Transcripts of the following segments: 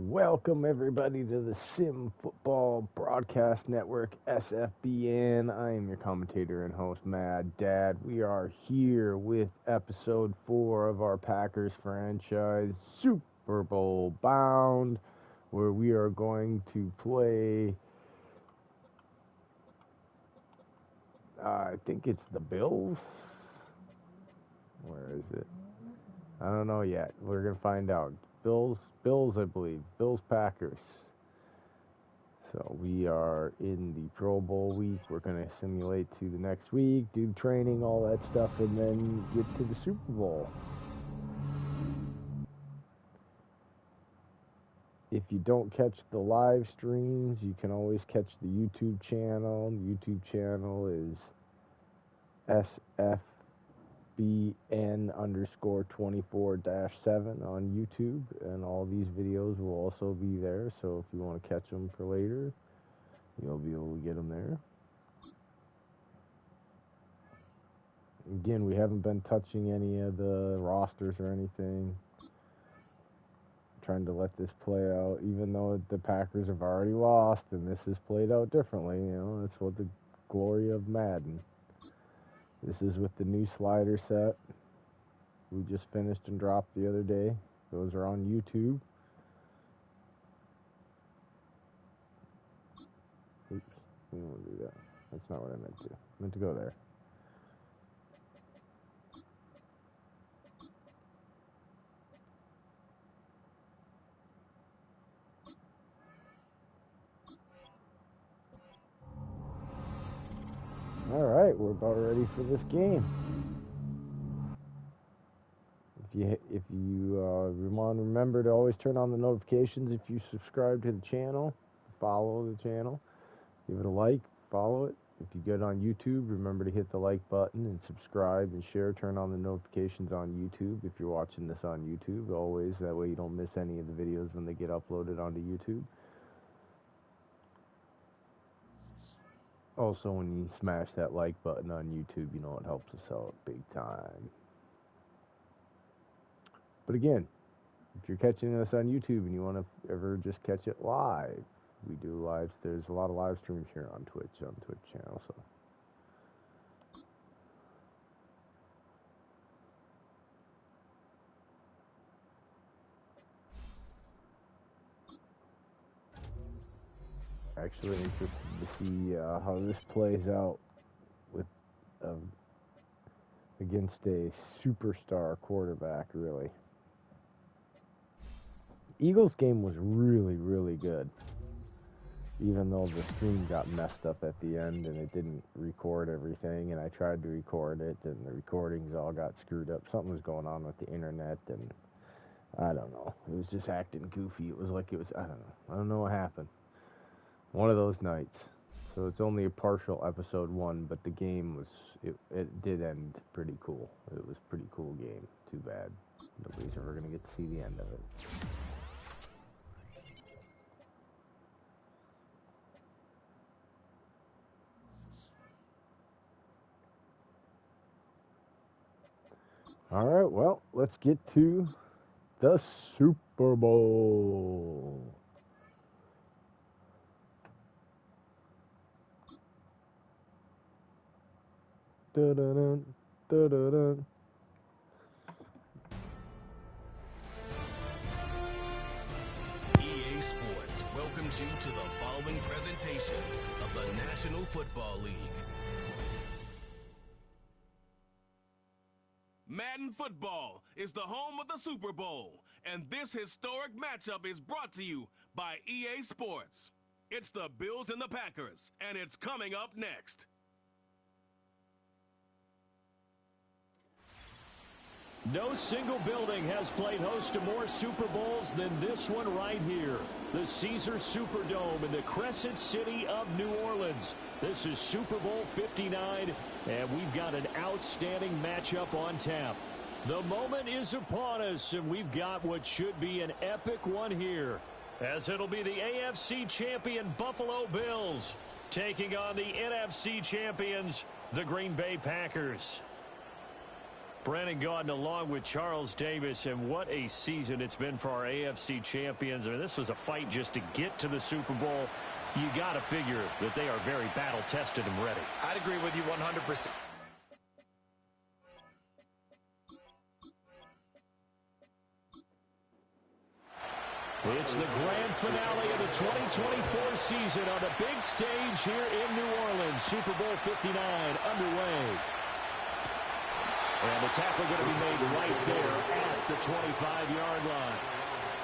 Welcome everybody to the Sim Football Broadcast Network, SFBN. I am your commentator and host, Mad Dad. We are here with episode 4 of our Packers franchise, Super Bowl bound, where we are going to play, I think it's the Bills. Where is it? I don't know yet. We're going to find out. Bills, I believe. Bills, Packers. So we are in the Pro Bowl week. We're going to simulate to the next week, do training, all that stuff, and then get to the Super Bowl. If you don't catch the live streams, you can always catch the YouTube channel. The YouTube channel is SFBN_24-7 on YouTube, and all these videos will also be there, so if you want to catch them for later, you'll be able to get them there. Again, we haven't been touching any of the rosters or anything. Trying to let this play out, even though the Packers have already lost, and this is played out differently. You know, that's what the glory of Madden. This is with the new slider set we just finished and dropped the other day. Those are on YouTube. Oops, we don't want to do that. That's not what I meant to. I meant to go there. All right, we're about ready for this game. If you want to remember to always turn on the notifications if you subscribe to the channel, follow the channel, give it a like, follow it. If you get on YouTube, remember to hit the like button and subscribe and share. Turn on the notifications on YouTube if you're watching this on YouTube. Always, that way you don't miss any of the videos when they get uploaded onto YouTube. Also, when you smash that like button on YouTube, you know it helps us out big time. But again, if you're catching us on YouTube and you want to ever just catch it live, we do lives. There's a lot of live streams here on Twitch channel. So. Actually interested to see how this plays out with against a superstar quarterback, really. Eagles game was really, really good, even though the stream got messed up at the end and it didn't record everything, and I tried to record it and the recordings all got screwed up. Something was going on with the internet, and I don't know. It was just acting goofy. It was like I don't know what happened. One of those nights. So it's only a partial episode 1, but the game was, it did end pretty cool. It was a pretty cool game. Too bad nobody's ever going to get to see the end of it. All right, well, let's get to the Super Bowl. Dun-dun-dun, dun-dun-dun. EA Sports welcomes you to the following presentation of the National Football League. Madden Football is the home of the Super Bowl, and this historic matchup is brought to you by EA Sports. It's the Bills and the Packers, and it's coming up next. No single building has played host to more Super Bowls than this one right here. The Caesars Superdome in the Crescent City of New Orleans. This is Super Bowl 59, and we've got an outstanding matchup on tap. The moment is upon us, and we've got what should be an epic one here, as it'll be the AFC champion Buffalo Bills taking on the NFC champions, the Green Bay Packers. Brandon Gaudin along with Charles Davis, and what a season it's been for our AFC champions. I mean, this was a fight just to get to the Super Bowl. You got to figure that they are very battle-tested and ready. I'd agree with you 100%. It's the grand finale of the 2024 season on the big stage here in New Orleans. Super Bowl 59 underway. And the tackle going to be made right there at the 25-yard line.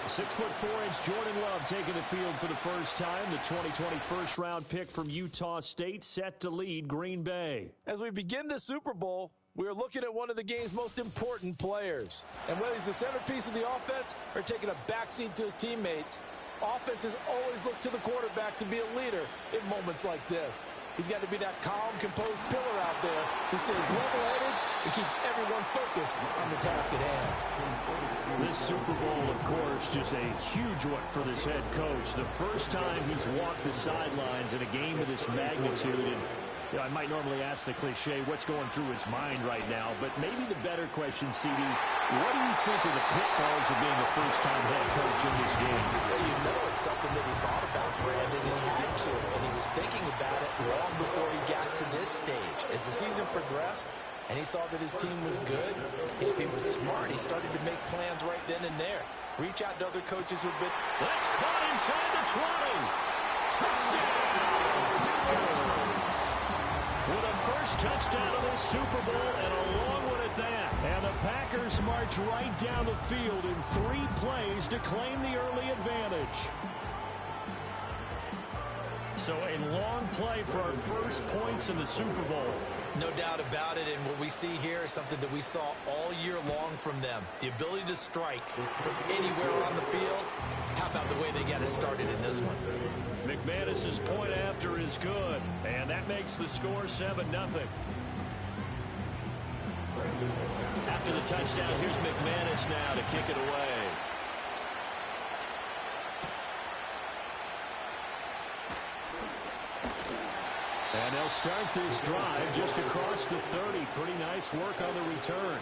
6'4" Jordan Love taking the field for the first time. The 2020 first-round pick from Utah State set to lead Green Bay. As we begin the Super Bowl, we are looking at one of the game's most important players. And whether he's the centerpiece of the offense or taking a backseat to his teammates, offenses always look to the quarterback to be a leader in moments like this. He's got to be that calm, composed pillar out there who stays level-headed and keeps everyone focused on the task at hand. This Super Bowl, of course, just a huge one for this head coach. The first time he's walked the sidelines in a game of this magnitude. And you know, I might normally ask the cliche, what's going through his mind right now? But maybe the better question, CD, what do you think of the pitfalls of being a first-time head coach in this game? Well, you know it's something that he thought about, Brandon, and he had to. And he was thinking about it long before he got to this stage. As the season progressed, and he saw that his team was good, if he was smart, he started to make plans right then and there. Reach out to other coaches who've been... That's caught inside the 20. Touchdown! Packers! With a first touchdown of this Super Bowl and a long one at that. And the Packers march right down the field in 3 plays to claim the early advantage. So a long play for our first points in the Super Bowl. No doubt about it, and what we see here is something that we saw all year long from them. The ability to strike from anywhere on the field. How about the way they got it started in this one? McManus's point after is good, and that makes the score 7-0. After the touchdown, here's McManus now to kick it away. And they'll start this drive just across the 30. Pretty nice work on the return.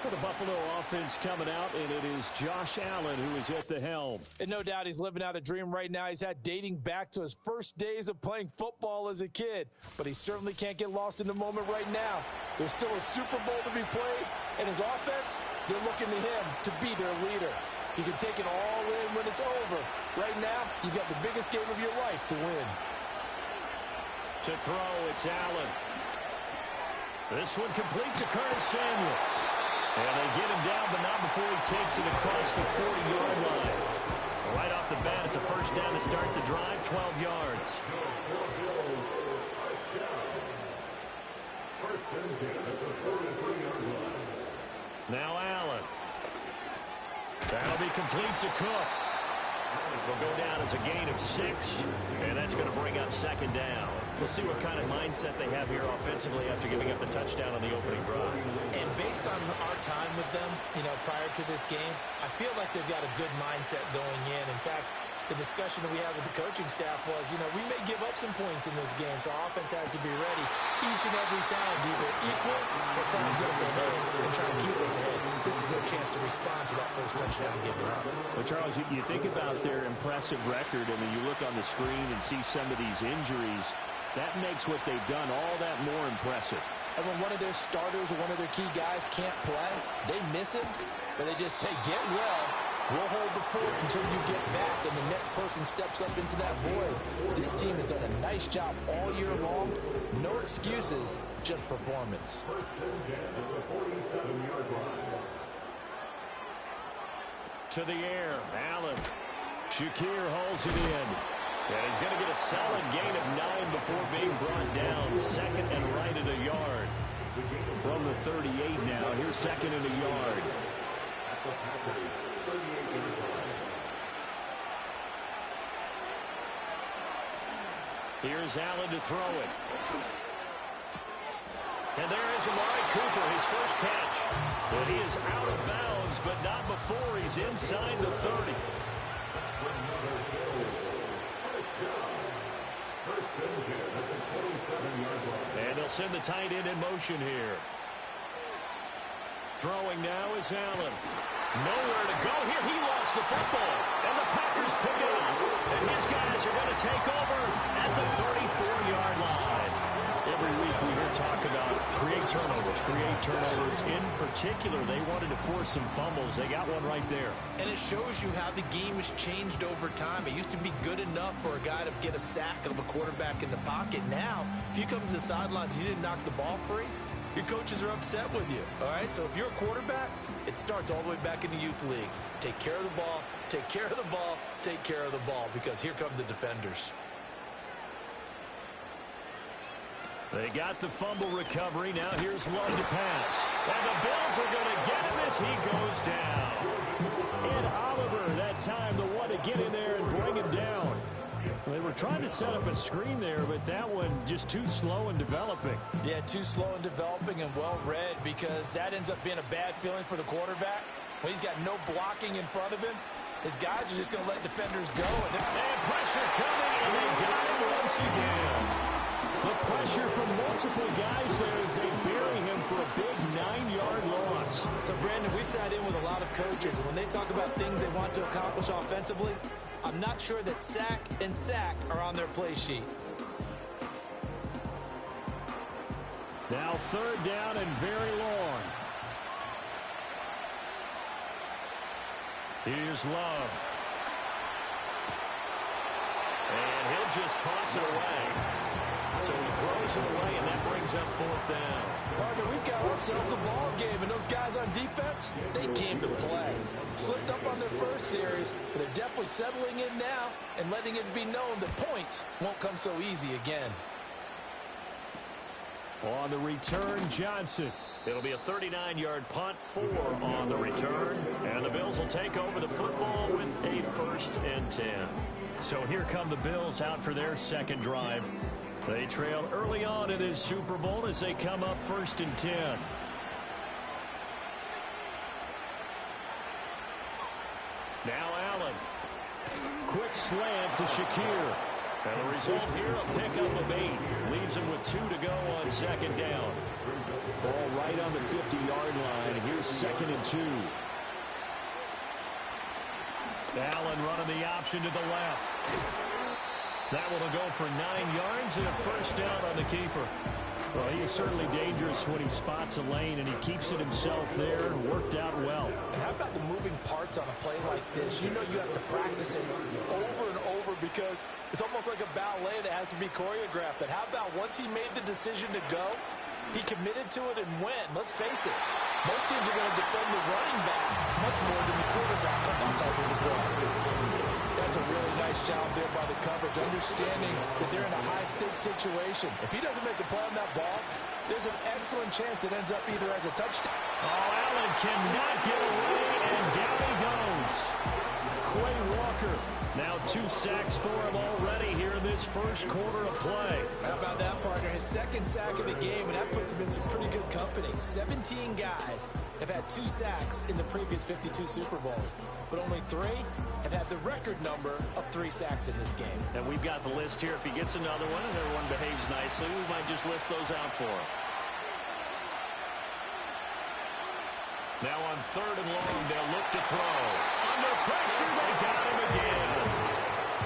For the Buffalo offense coming out, and it is Josh Allen who is at the helm. And no doubt he's living out a dream right now. He's had dating back to his first days of playing football as a kid. But he certainly can't get lost in the moment right now. There's still a Super Bowl to be played, and his offense, they're looking to him to be their leader. He can take it all in when it's over. Right now, you've got the biggest game of your life to win. To throw, it's Allen. This one complete to Curtis Samuel. And they get him down, but not before he takes it across the 40-yard line. Right off the bat, it's a first down to start the drive, 12 yards. Now Allen. That'll be complete to Cook. Will go down as a gain of 6, and that's going to bring up second down. We'll see what kind of mindset they have here offensively after giving up the touchdown on the opening drive. And based on our time with them, prior to this game, I feel like they've got a good mindset going in. In fact, the discussion that we had with the coaching staff was, we may give up some points in this game, so our offense has to be ready each and every time to either equal or try and get us ahead and try and keep us ahead. This is their chance to respond to that first touchdown given up. Well, Charles, you think about their impressive record, and then you look on the screen and see some of these injuries. That makes what they've done all that more impressive. And when one of their starters or one of their key guys can't play, they miss him, but they just say, get well. We'll hold the fort until you get back and the next person steps up into that void. This team has done a nice job all year long. No excuses, just performance. To the air, Allen. Shakir hauls it in. And he's going to get a solid gain of 9 before being brought down. Second and right at a yard. From the 38 now, here's second and a yard. Here's Allen to throw it. And there is Amari Cooper, his first catch. And he is out of bounds, but not before he's inside the 30. And they'll send the tight end in motion here. Throwing now is Allen. Nowhere to go here. He lost the football. And the Packers pick it up. And his guys are going to take over at the 34-yard line. Every week we hear talk about create turnovers. In particular, they wanted to force some fumbles. They got one right there. And it shows you how the game has changed over time. It used to be good enough for a guy to get a sack of a quarterback in the pocket. Now, if you come to the sidelines and you didn't knock the ball free, your coaches are upset with you, all right? So if you're a quarterback, it starts all the way back in the youth leagues. Take care of the ball, take care of the ball, take care of the ball, because here come the defenders. They got the fumble recovery. Now here's Love to pass. And the Bills are going to get him as he goes down. And Oliver, that time, the one to get in there and bring him down. They were trying to set up a screen there, but that one just too slow in developing. Yeah, too slow in developing and well read, because that ends up being a bad feeling for the quarterback. When he's got no blocking in front of him, his guys are just going to let defenders go. And pressure coming, and they got him once again. The pressure from multiple guys there as they bury him for a big 9-yard loss. So, Brandon, we sat in with a lot of coaches, and when they talk about things they want to accomplish offensively, I'm not sure that sack and sack are on their play sheet. Now 3rd down and very long. Here's Love. And he'll just toss it away. So he throws it away, and that brings up 4th down. Partner, we've got ourselves a ball game, and those guys on defense, they came to play. Slipped up on their first series, but they're definitely settling in now and letting it be known that points won't come so easy again. On the return, Johnson. It'll be a 39-yard punt, 4 on the return. And the Bills will take over the football with a 1st and 10. So here come the Bills out for their second drive. They trailed early on in this Super Bowl as they come up 1st and 10. Now Allen. Quick slant to Shakir. And the result here, a pickup of 8. Leaves him with 2 to go on 2nd down. Ball right on the 50-yard line. Here's 2nd and 2. Allen running the option to the left. That one will go for 9 yards and a 1st down on the keeper. Well, he is certainly dangerous when he spots a lane, and he keeps it himself there. Worked out well. And how about the moving parts on a play like this? You know you have to practice it over and over, because it's almost like a ballet that has to be choreographed. But how about once he made the decision to go, he committed to it and went. Let's face it, most teams are going to defend the running back much more than the quarterback on that type of a play. That's a really nice job there by the coverage, understanding that they're in a high-stakes situation. If he doesn't make a play on that ball, there's an excellent chance it ends up either as a touchdown. Oh, Allen cannot get away, and down he goes. Quay Walker, now 2 sacks for him already here in this first quarter of play. How about that, partner? His 2nd sack of the game, and that puts him in some pretty good company. 17 guys have had 2 sacks in the previous 52 Super Bowls, but only 3 have had the record number of 3 sacks in this game. And we've got the list here. If he gets another one and everyone behaves nicely, we might just list those out for him. Now on 3rd and long, they'll look to throw. Under pressure, they got him again.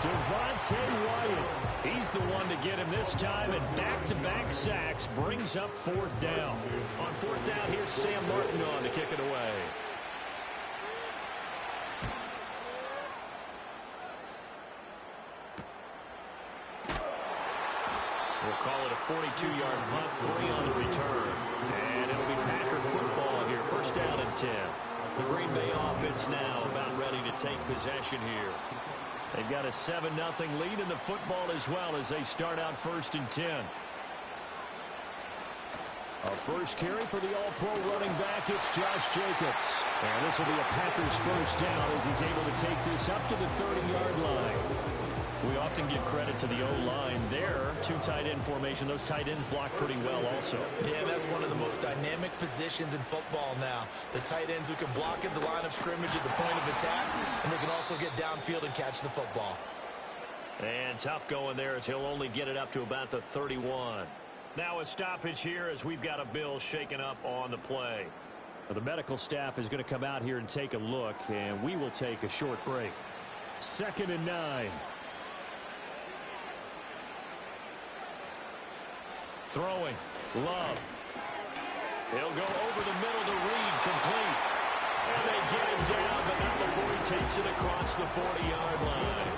Devontae Wyatt. He's the one to get him this time, and back-to-back sacks brings up 4th down. On 4th down, here's Sam Martin on to kick it away. We'll call it a 42-yard punt, 3 on the return. And it'll be Packer football here, 1st down and 10. The Green Bay offense now about ready to take possession here. They've got a 7-0 lead in the football as well as they start out 1st and 10. A first carry for the All-Pro running back, it's Josh Jacobs. And this will be a Packers 1st down as he's able to take this up to the 30-yard line. We often give credit to the O-line there. 2 tight end formation. Those tight ends block pretty well also. Yeah, that's one of the most dynamic positions in football now. The tight ends who can block at the line of scrimmage at the point of attack, and they can also get downfield and catch the football. And tough going there as he'll only get it up to about the 31. Now a stoppage here as we've got a Bill shaken up on the play. The medical staff is going to come out here and take a look, and we will take a short break. 2nd and 9. Throwing. Love. He'll go over the middle to Reed, complete. And they get him down, but not before he takes it across the 40-yard line.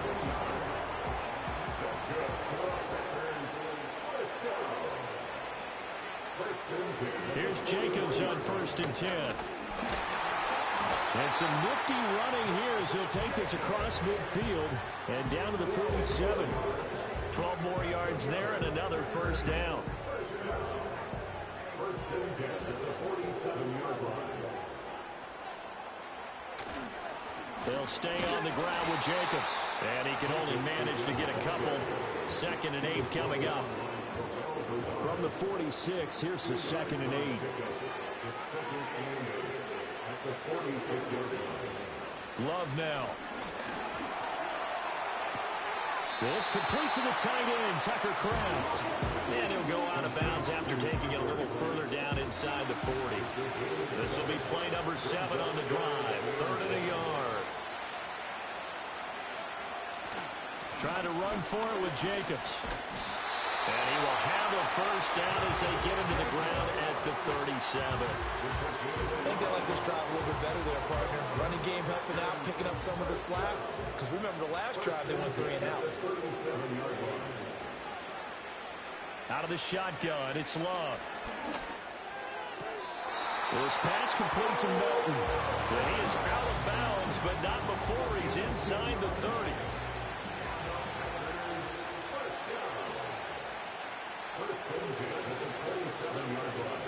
Here's Jacobs on 1st and 10. And some nifty running here as he'll take this across midfield and down to the 47. 12 more yards there and another first down. They'll stay on the ground with Jacobs. And he can only manage to get a couple. 2nd and 8 coming up. From the 46, here's the 2nd and 8. Love now. This complete to the tight end, Tucker Kraft. And he'll go out of bounds after taking it a little further down inside the 40. This will be play number 7 on the drive. 3rd and a yard. Trying to run for it with Jacobs. And he will have a first down as they get him to the ground at the 37. I think they like this drive a little bit better there, partner. Running game helping out, picking up some of the slack. Because remember the last drive, they went 3 and out. Out of the shotgun, it's Love. This pass complete to Melton. And he is out of bounds, but not before he's inside the 30.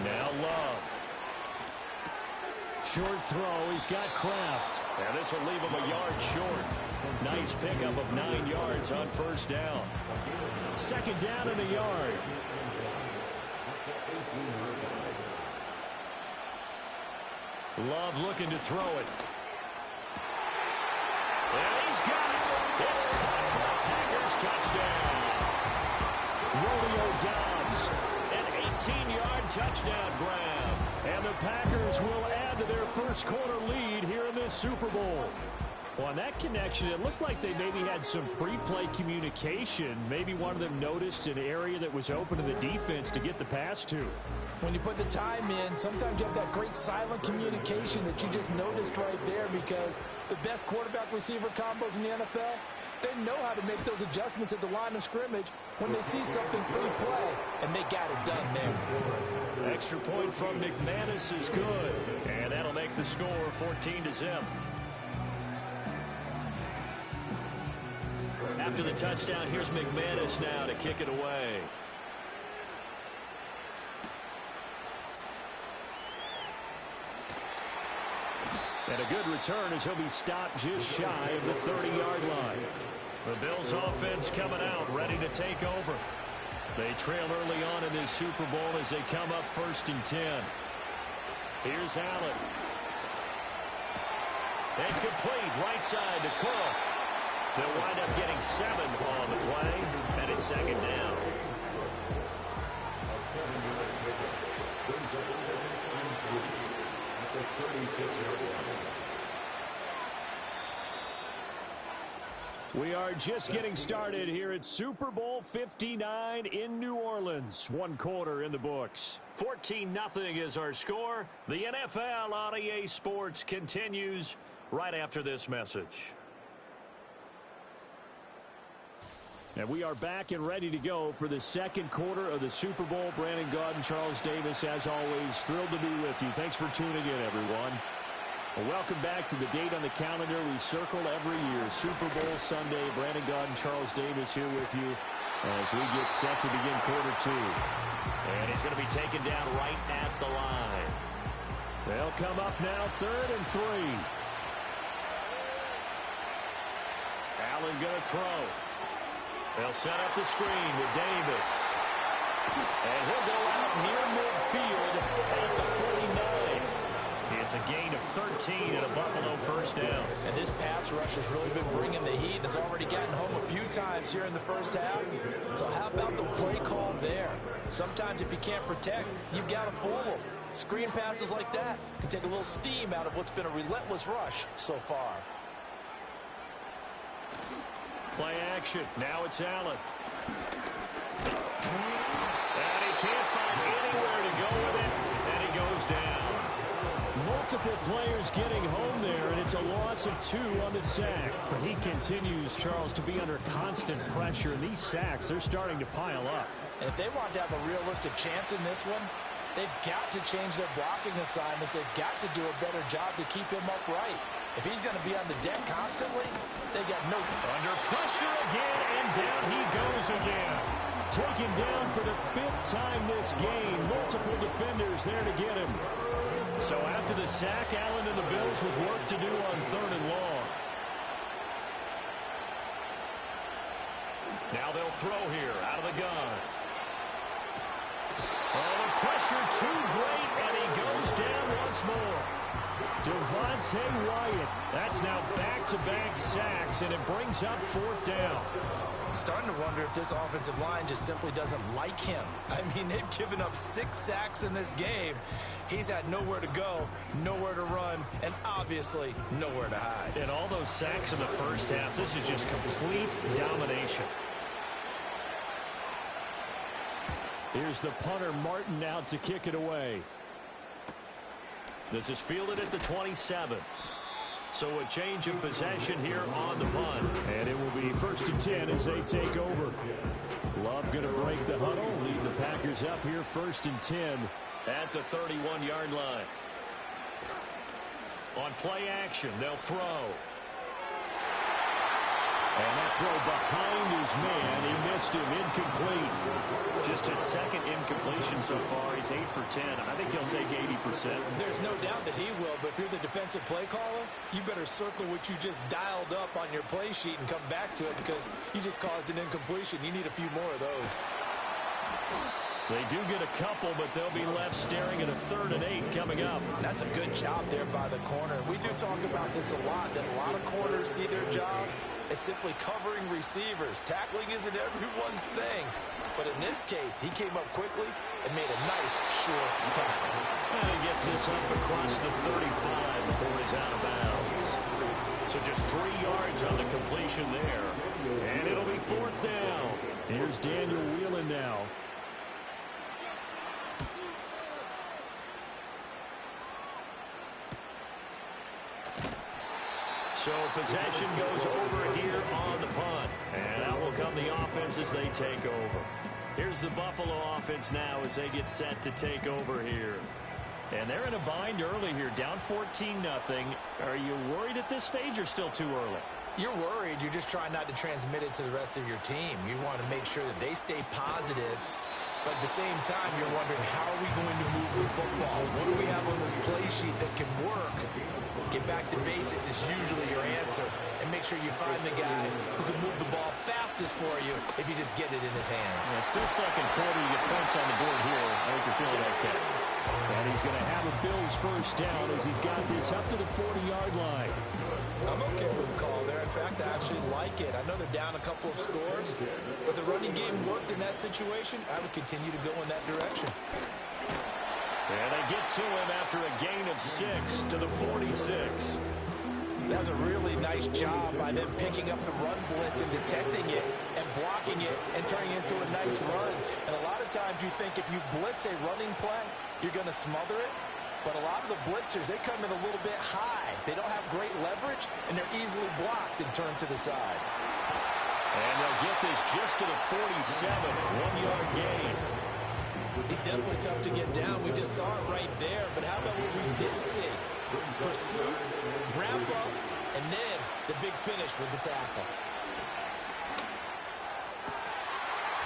Now Love. Short throw. He's got Kraft. And this will leave him a yard short. Nice pickup of 9 yards on first down. 2nd down and a yard. Love looking to throw it. And he's got it. It's caught for a Packers touchdown. Rodeo Dobbs, an 18-yard touchdown grab. And the Packers will add to their first quarter lead here in this Super Bowl. Well, on that connection, it looked like they maybe had some pre-play communication. Maybe one of them noticed an area that was open to the defense to get the pass to. When you put the time in, sometimes you have that great silent communication that you just noticed right there, because the best quarterback-receiver combos in the NFL, they know how to make those adjustments at the line of scrimmage when they see something pre-play, and they got it done there. Extra point from McManus is good, and that'll make the score 14-0. After the touchdown, here's McManus now to kick it away. And a good return as he'll be stopped just shy of the 30-yard line. The Bills offense coming out, ready to take over. They trail early on in this Super Bowl as they come up 1st and 10. Here's Allen. And complete right side to Cook. They'll wind up getting 7 on the play, and it's 2nd down. We are just getting started here at Super Bowl 59 in New Orleans. 1 quarter in the books. 14-0 is our score. The NFL on EA Sports continues right after this message. And we are back and ready to go for the 2nd quarter of the Super Bowl. Brandon Gaudin, Charles Davis, as always, thrilled to be with you. Thanks for tuning in, everyone. Well, welcome back to the date on the calendar we circle every year. Super Bowl Sunday. Brandon Gaudin, Charles Davis here with you as we get set to begin quarter 2. And he's going to be taken down right at the line. They'll come up now 3rd and 3. Allen going to throw. They'll set up the screen with Davis. And he'll go out near midfield at the 49. It's a gain of 13 and a Buffalo first down. And this pass rush has really been bringing the heat and has already gotten home a few times here in the first half. So how about the play call there? Sometimes if you can't protect, you've got to fool them. Screen passes like that can take a little steam out of what's been a relentless rush so far. Play action. Now it's Allen. And he can't find anywhere to go with it, and he goes down. Multiple players getting home there, and it's a loss of 2 on the sack. But he continues, Charles, to be under constant pressure, and these sacks, they're starting to pile up. And if they want to have a realistic chance in this one, they've got to change their blocking assignments. They've got to do a better job to keep him upright. If he's going to be on the deck constantly, they got no... Under pressure again, and down he goes again. Taken down for the 5th time this game. Multiple defenders there to get him. So after the sack, Allen and the Bills with work to do on 3rd and long. Now they'll throw here out of the gun. Oh, the pressure too great, and he goes down once more. Devontae Wyatt. That's now back-to-back sacks, and it brings up 4th down. I'm starting to wonder if this offensive line just simply doesn't like him. I mean, they've given up 6 sacks in this game. He's had nowhere to go, nowhere to run, and obviously nowhere to hide. And all those sacks in the first half, this is just complete domination. Here's the punter, Martin, out to kick it away. This is fielded at the 27. So a change of possession here on the punt. And it will be 1st and 10 as they take over. Love going to break the huddle. Lead the Packers up here 1st and 10 at the 31-yard line. On play action, they'll throw. And that throw behind his man. He missed him. Incomplete. Just his 2nd incompletion so far. He's 8 for 10. I think he'll take 80%. There's no doubt that he will, but if you're the defensive play caller, you better circle what you just dialed up on your play sheet and come back to it because you just caused an incompletion. You need a few more of those. They do get a couple, but they'll be left staring at a 3rd and 8 coming up. That's a good job there by the corner. We do talk about this a lot, that a lot of corners see their job as simply covering receivers. Tackling isn't everyone's thing. But in this case, he came up quickly and made a nice, short tackle. And he gets this up across the 35 before he's out of bounds. So just 3 yards on the completion there. And it'll be 4th down. Here's Daniel Whelan now. So possession goes over here on the punt. And out will come the offense as they take over. Here's the Buffalo offense now as they get set to take over here. And they're in a bind early here, down 14-0. Are you worried at this stage or still too early? You're worried. You're just trying not to transmit it to the rest of your team. You want to make sure that they stay positive. But at the same time, you're wondering, how are we going to move the football? What do we have on this play sheet that can work? Get back to basics is usually your answer. And make sure you find the guy who can move the ball fastest for you if you just get it in his hands. Yeah, still 2nd quarter. You get points on the board here. I think you're feeling okay. And he's going to have a Bills 1st down as he's got this up to the 40-yard line. I'm okay with the call there. In fact, I actually like it. I know they're down a couple of scores, but the running game worked in that situation. I would continue to go in that direction. And they get to him after a gain of 6 to the 46. That was a really nice job by them picking up the run blitz and detecting it and blocking it and turning it into a nice run. And a lot of times you think if you blitz a running play, you're going to smother it. But a lot of the blitzers, they come in a little bit high. They don't have great leverage, and they're easily blocked and turned to the side. And they'll get this just to the 47, 1-yard gain. He's definitely tough to get down. We just saw it right there. But how about what we did see? Pursuit, wrap up, and then the big finish with the tackle.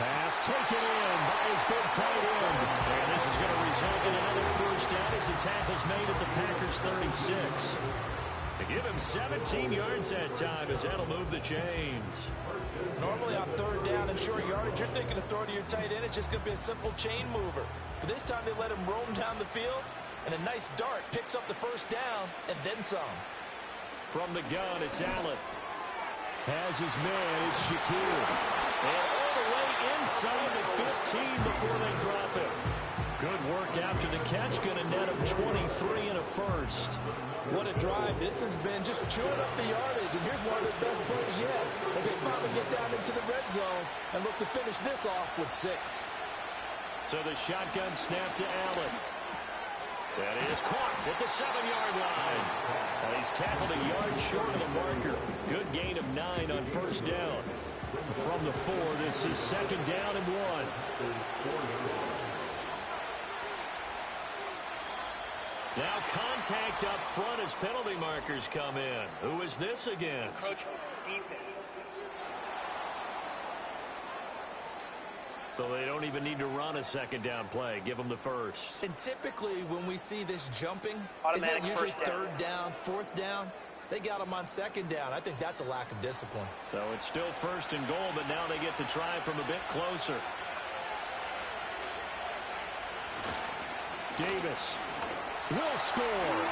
Pass taken in by his big tight end. And this is going to result in another 1st down as the tackle's made at the Packers 36. They give him 17 yards that time as that'll move the chains. Normally on 3rd down and short yardage, you're thinking of throw to your tight end. It's just going to be a simple chain mover. But this time they let him roam down the field, and a nice dart picks up the 1st down and then some. From the gun, it's Allen. Has his man, it's Shakir. And all the way inside the 15 before they drop it. Good work after the catch. Going to net him 23 and a first. What a drive this has been, just chewing up the yardage. And here's one of their best plays yet as they finally get down into the red zone and look to finish this off with 6. So the shotgun snap to Allen. That is caught at the 7-yard line. And he's tackled a yard short of the marker. Good gain of 9 on first down. From the 4, this is 2nd down and 1. Now contact up front as penalty markers come in. Who is this against? So they don't even need to run a 2nd down play. Give them the first. And typically when we see this jumping, is it usually 3rd down, 4th down? They got them on 2nd down. I think that's a lack of discipline. So it's still 1st and goal, but now they get to try from a bit closer. Davis will score.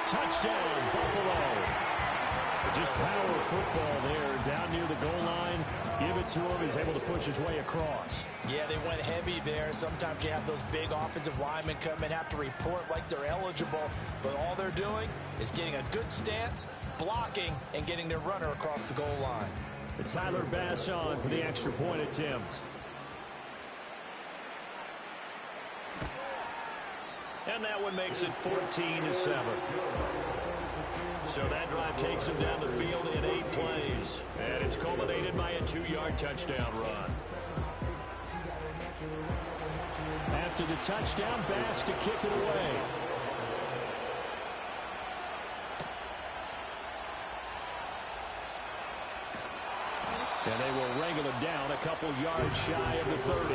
Touchdown, Buffalo. Just power football there down near the goal line. Give it to him. He's able to push his way across. Yeah, they went heavy there. Sometimes you have those big offensive linemen come and have to report like they're eligible. But all they're doing is getting a good stance, blocking, and getting their runner across the goal line. It's Tyler Bass on for the extra point attempt. And that one makes it 14-7. So that drive takes him down the field in 8 plays. And it's culminated by a 2-yard touchdown run. After the touchdown, Bass to kick it away. And they will wrangle him down a couple yards shy of the 30.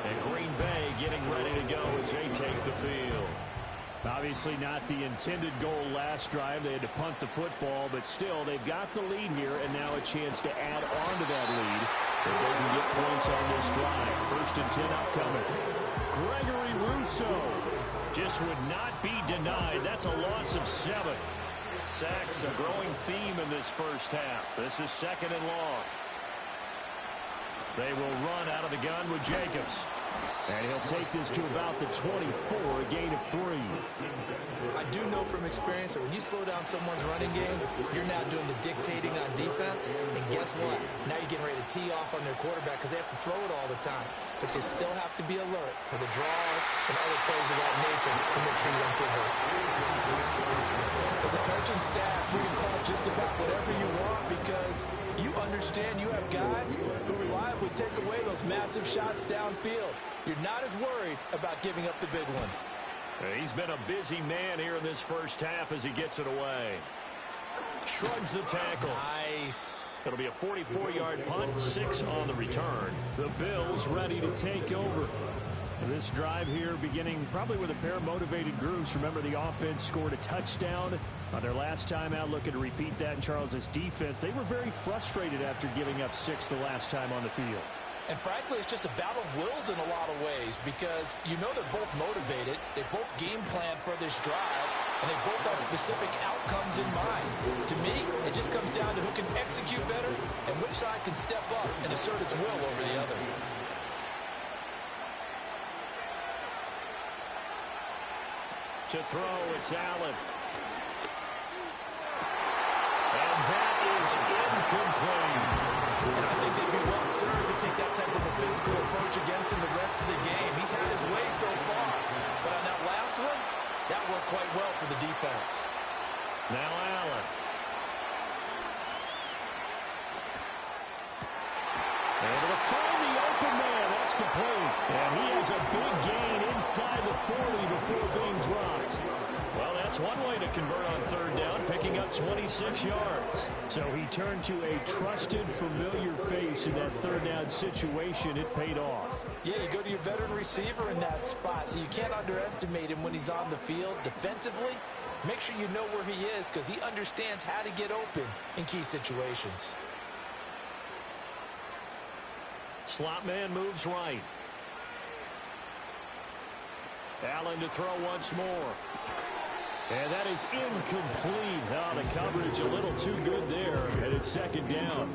And Green Bay getting ready to go as they take the field. Obviously not the intended goal last drive. They had to punt the football, but still they've got the lead here and now a chance to add on to that lead if they can get points on this drive. 1st and 10 upcoming. Gregory Rousseau just would not be denied. That's a loss of 7. Sacks a growing theme in this first half. This is 2nd and long. They will run out of the gun with Jacobs. And he'll take this to about the 24, a gain of 3. I do know from experience that when you slow down someone's running game, you're now doing the dictating on defense. And guess what? Now you're getting ready to tee off on their quarterback because they have to throw it all the time. But you still have to be alert for the draws and other plays of that nature to make sure you don't get hurt. As a coaching staff, you can call just about whatever you want because you understand you have guys who reliably take away those massive shots downfield. You're not as worried about giving up the big one. He's been a busy man here in this first half as he gets it away. Shrugs the tackle. Nice. It'll be a 44-yard punt, 6 on the return. The Bills ready to take over. This drive here beginning probably with a pair of motivated groups. Remember, the offense scored a touchdown on their last time out. Looking to repeat that in Charles's defense. They were very frustrated after giving up 6 the last time on the field. And frankly, it's just a battle of wills in a lot of ways because you know they're both motivated. They both game plan for this drive, and they both have specific outcomes in mind. To me, it just comes down to who can execute better and which side can step up and assert its will over the other. To throw, it's Allen. And that is incomplete. And I think they'd be well served to take that type of a physical approach against him the rest of the game. He's had his way so far. But on that last one, that worked quite well for the defense. Now Allen. Able to find the open man. That's complete. And he has a big gain inside the 40 before being dropped. Well, that's one way to convert on 3rd down, picking up 26 yards. So he turned to a trusted, familiar face in that 3rd down situation. It paid off. Yeah, you go to your veteran receiver in that spot, so you can't underestimate him when he's on the field defensively. Make sure you know where he is because he understands how to get open in key situations. Slot man moves right. Allen to throw once more. And that is incomplete. Oh, the coverage a little too good there, and it's 2nd down.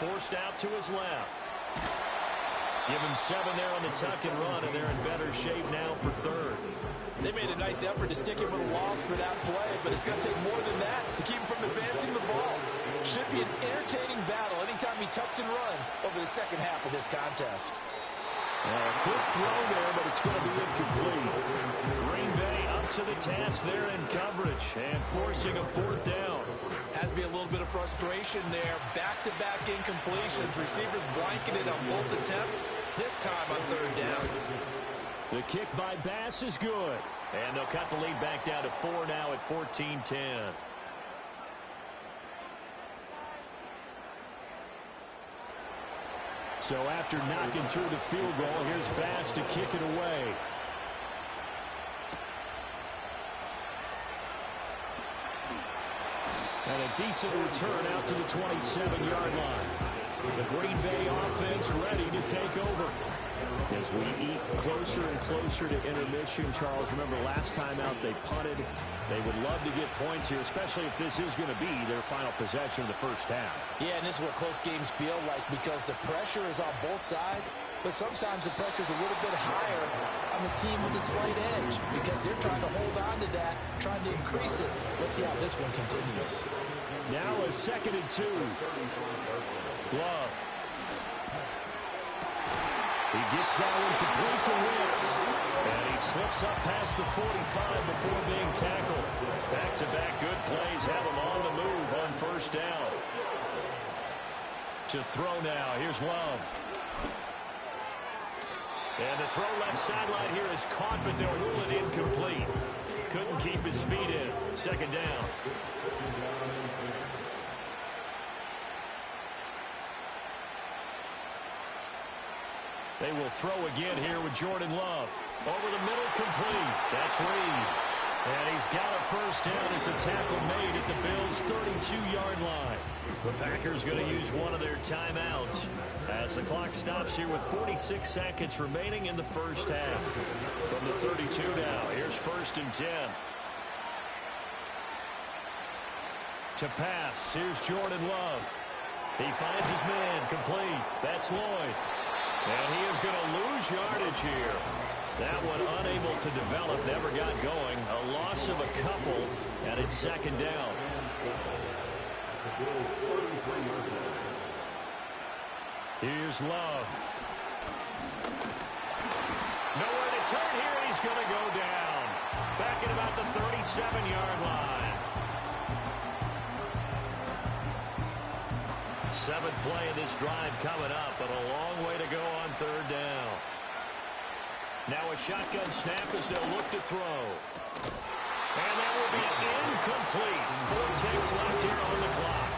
forced out to his left. Give him 7 there on the tuck and run, and they're in better shape now for third. They made a nice effort to stick him with a loss for that play, but it's going to take more than that to keep him from advancing the ball. Should be an entertaining battle anytime he tucks and runs over the second half of this contest. Quick throw there, but it's going to be incomplete. Green Bay up to the task there in coverage and forcing a 4th down. Has to be a little bit of frustration there. Back-to-back incompletions. Receivers blanketed on both attempts, this time on 3rd down. The kick by Bass is good. And they'll cut the lead back down to 4 now at 14-10. So after knocking through the field goal, here's Bass to kick it away. And a decent return out to the 27-yard line. The Green Bay offense ready to take over. As we eat closer and closer to intermission, Charles, remember last time out they punted. They would love to get points here, especially if this is going to be their final possession of the first half. Yeah, and this is what close games feel like because the pressure is on both sides, but sometimes the pressure is a little bit higher on the team with a slight edge because they're trying to hold on to that, trying to increase it. Let's see how this one continues. Now a 2nd and 2. Love. He gets that one complete to Wicks. And he slips up past the 45 before being tackled. Back-to-back good plays have him on the move on 1st down. To throw now. Here's Love. And the throw left sideline here is caught, but they'll rule it incomplete. Couldn't keep his feet in. 2nd down. They will throw again here with Jordan Love. Over the middle, complete. That's Reed. And he's got a 1st down as a tackle made at the Bills' 32-yard line. The Packers going to use one of their timeouts as the clock stops here with 46 seconds remaining in the first half. From the 32 now, here's 1st and 10. To pass, here's Jordan Love. He finds his man, complete. That's Lloyd. And he is going to lose yardage here. That one unable to develop, never got going. A loss of a couple, and it's 2nd down. Here's Love. Nowhere to turn here, and he's going to go down. Back at about the 37-yard line. 7th play of this drive coming up, but a long way to go on 3rd down. Now a shotgun snap as they'll look to throw. And that will be incomplete. 4 ticks left here on the clock.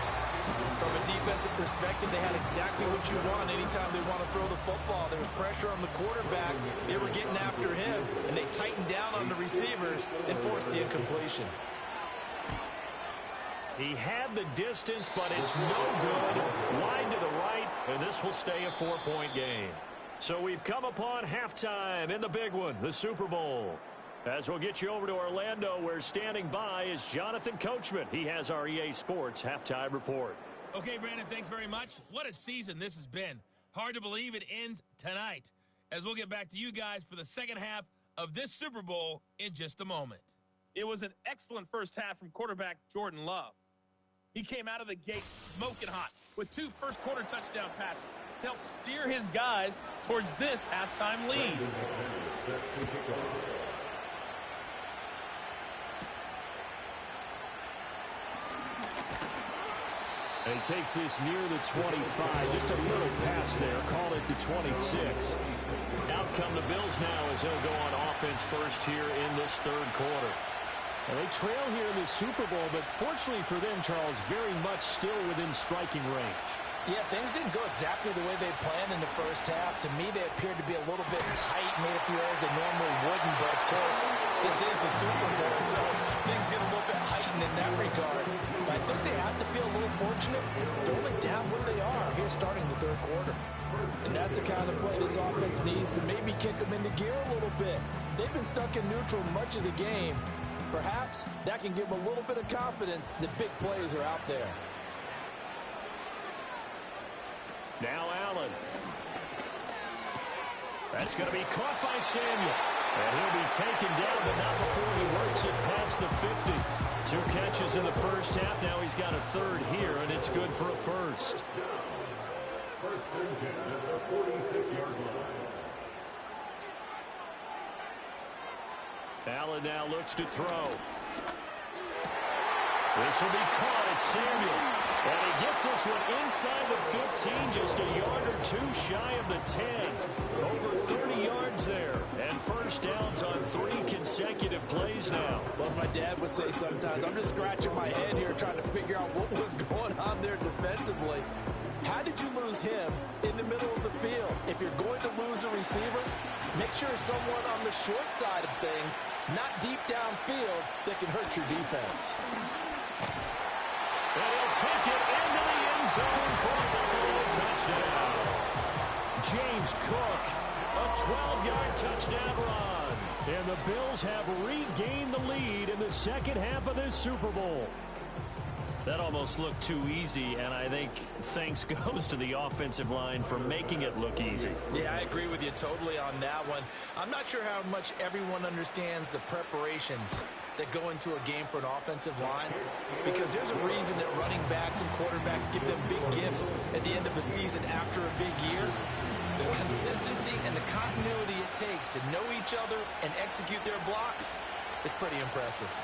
From a defensive perspective, they had exactly what you want anytime they want to throw the football. There was pressure on the quarterback. They were getting after him, and they tightened down on the receivers and forced the incompletion. He had the distance, but it's no good. Wide to the right, and this will stay a 4-point game. So we've come upon halftime in the big one, the Super Bowl. As we'll get you over to Orlando, where standing by is Jonathan Coachman. He has our EA Sports halftime report. Okay, Brandon, thanks very much. What a season this has been. Hard to believe it ends tonight, as we'll get back to you guys for the second half of this Super Bowl in just a moment. It was an excellent first half from quarterback Jordan Love. He came out of the gate smoking hot with 2 first-quarter touchdown passes to help steer his guys towards this halftime lead. And he takes this near the 25. Just a little pass there. Called it the 26. Out come the Bills now as they'll go on offense first here in this 3rd quarter. Well, they trail here in the Super Bowl, but fortunately for them, Charles, very much still within striking range. Yeah, things didn't go exactly the way they planned in the first half. To me, they appeared to be a little bit tight, made a few errors they normally wouldn't. But, of course, this is the Super Bowl, so things get a little bit heightened in that regard. But I think they have to feel a little fortunate. They're only down what they are here starting the 3rd quarter. And that's the kind of play this offense needs to maybe kick them into gear a little bit. They've been stuck in neutral much of the game. Perhaps that can give them a little bit of confidence that big plays are out there. Now Allen. That's going to be caught by Samuel. And he'll be taken down, but not before he works it past the 50. 2 catches in the first half. Now he's got a third here, and it's good for a first. Allen now looks to throw. This will be caught at Samuel. And he gets this one inside the 15, just a yard or 2 shy of the 10. Over 30 yards there. And first downs on 3 consecutive plays now. Well, my dad would say sometimes, I'm just scratching my head here trying to figure out what was going on there defensively. How did you lose him in the middle of the field? If you're going to lose a receiver, make sure someone on the short side of things, not deep downfield, that can hurt your defense. And he'll take it into the end zone for a Buffalo touchdown. James Cook, a 12-yard touchdown run. And the Bills have regained the lead in the second half of this Super Bowl. That almost looked too easy, and I think thanks goes to the offensive line for making it look easy. Yeah, I agree with you totally on that one. I'm not sure how much everyone understands the preparations that go into a game for an offensive line, because there's a reason that running backs and quarterbacks give them big gifts at the end of the season after a big year. The consistency and the continuity it takes to know each other and execute their blocks is pretty impressive.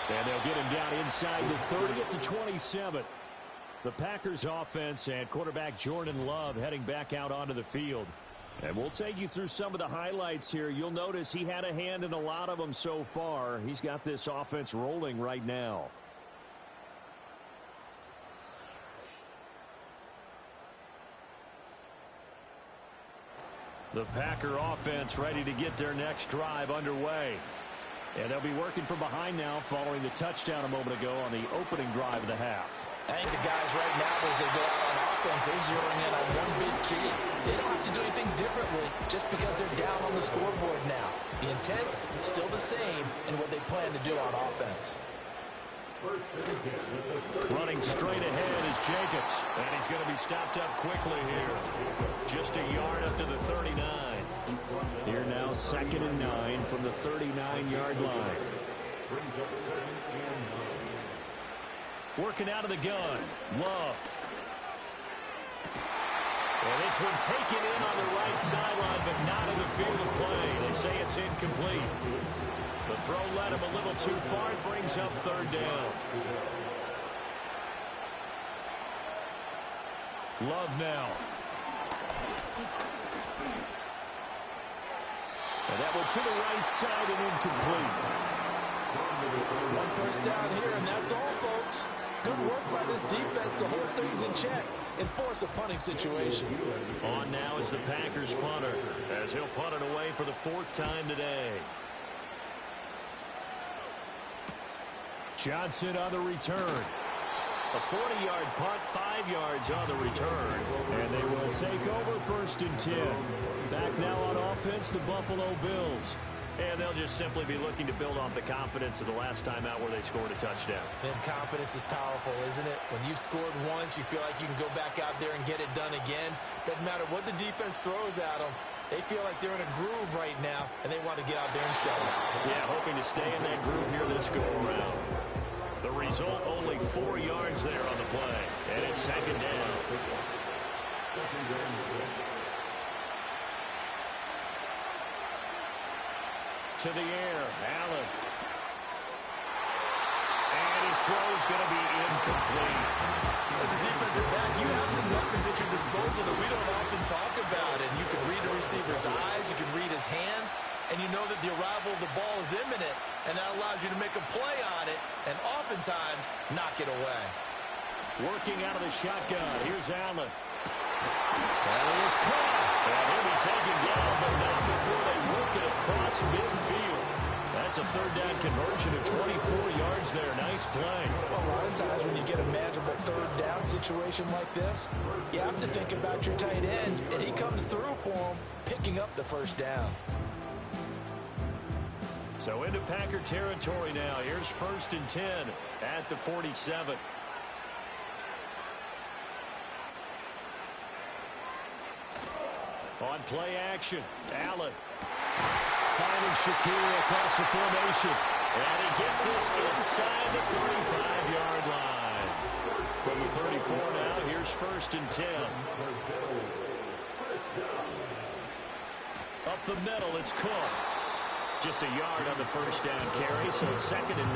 And they'll get him down inside the 30 at the 27. The Packers offense and quarterback Jordan Love heading back out onto the field. And we'll take you through some of the highlights here. You'll notice he had a hand in a lot of them so far. He's got this offense rolling right now. The Packer offense ready to get their next drive underway. And they'll be working from behind now following the touchdown a moment ago on the opening drive of the half. I think the guys right now, as they go out on offense, they're zeroing in on one big key. They don't have to do anything differently just because they're down on the scoreboard now. The intent is still the same in what they plan to do on offense. Running straight ahead is Jacobs, and he's going to be stopped up quickly here. Just a yard up to the 39. Here now, 2nd and 9 from the 39-yard line. Working out of the gun, Love. And this one taken in on the right sideline, but not in the field of play. They say it's incomplete. The throw led him a little too far. It brings up 3rd down. Love now. And that one to the right side and incomplete. 1 first down here, and that's all, folks. Good work by this defense to hold things in check and force a punting situation. On now is the Packers punter, as he'll punt it away for the 4th time today. Johnson on the return. A 40-yard punt, 5 yards on the return. And they will take over 1st and 10. Back now on offense, the Buffalo Bills. And they'll just simply be looking to build off the confidence of the last time out where they scored a touchdown. And confidence is powerful, isn't it? When you've scored once, you feel like you can go back out there and get it done again. Doesn't matter what the defense throws at them. They feel like they're in a groove right now, and they want to get out there and show it. Yeah, hoping to stay in that groove here this go-around. The result, only 4 yards there on the play. And it's 2nd down. To the air, Allen. And his throw's going to be incomplete. As a defensive back, you have some weapons at your disposal that we don't often talk about. And you can read the receiver's eyes, you can read his hands, and you know that the arrival of the ball is imminent, and that allows you to make a play on it and oftentimes knock it away. Working out of the shotgun. Here's Allen. And he is caught. And he'll be taken down, but not before they work it across midfield. That's a 3rd down conversion of 24 yards there. Nice play. Well, a lot of times when you get a manageable 3rd down situation like this, you have to think about your tight end, and he comes through for him, picking up the 1st down. So into Packer territory now. Here's 1st and 10 at the 47. On play action, Allen finding Shakir across the formation. And he gets this inside the 35-yard line. From the 34 now, here's 1st and 10. Up the middle, it's Cook. Just a yard on the 1st down carry, so it's 2nd and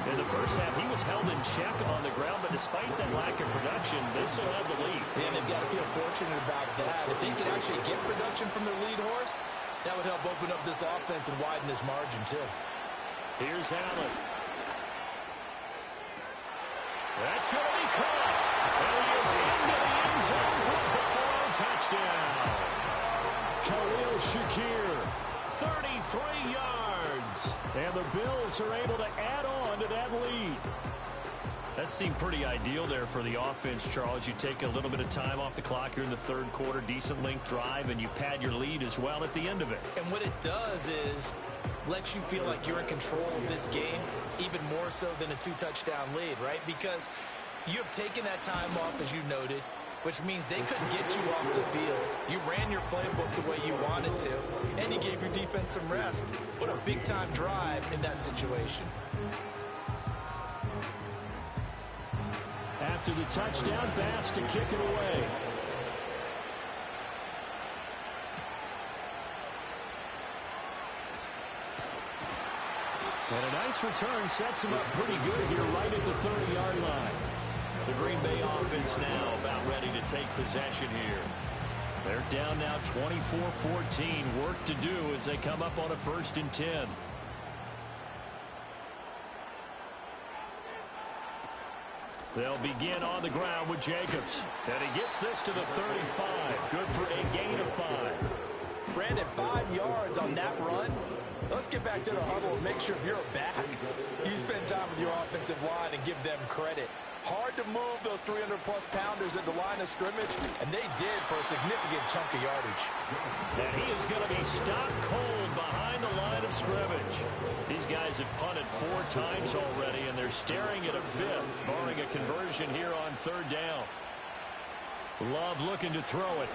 9. In the first half, he was held in check on the ground, but despite that lack of production, they still have the lead. And they've got to feel fortunate about that. If they can actually get production from their lead horse, that would help open up this offense and widen this margin, too. Here's Allen. That's going to be caught. And he is into the end zone for a Buffalo touchdown. Khalil Shakir, 33 yards. And the Bills are able to add on to that lead. That seemed pretty ideal there for the offense, Charles. You take a little bit of time off the clock here in the 3rd quarter, decent length drive, and you pad your lead as well at the end of it. And what it does is lets you feel like you're in control of this game, even more so than a 2-touchdown lead, right? Because you have taken that time off, as you noted, which means they couldn't get you off the field. You ran your playbook the way you wanted to, and you gave your defense some rest. What a big-time drive in that situation. After the touchdown, Bass to kick it away. And a nice return sets him up pretty good here right at the 30-yard line. The Green Bay offense now about ready to take possession here. They're down now 24-14. Work to do as they come up on a 1st and 10. They'll begin on the ground with Jacobs. And he gets this to the 35. Good for a gain of 5. Brandon, 5 yards on that run. Let's get back to the huddle and make sure you're back. You spend time with your offensive line and give them credit. Hard to move those 300-plus pounders at the line of scrimmage, and they did for a significant chunk of yardage. And he is going to be stopped cold behind the line of scrimmage. These guys have punted 4 times already, and they're staring at a 5th, barring a conversion here on 3rd down. Love looking to throw it.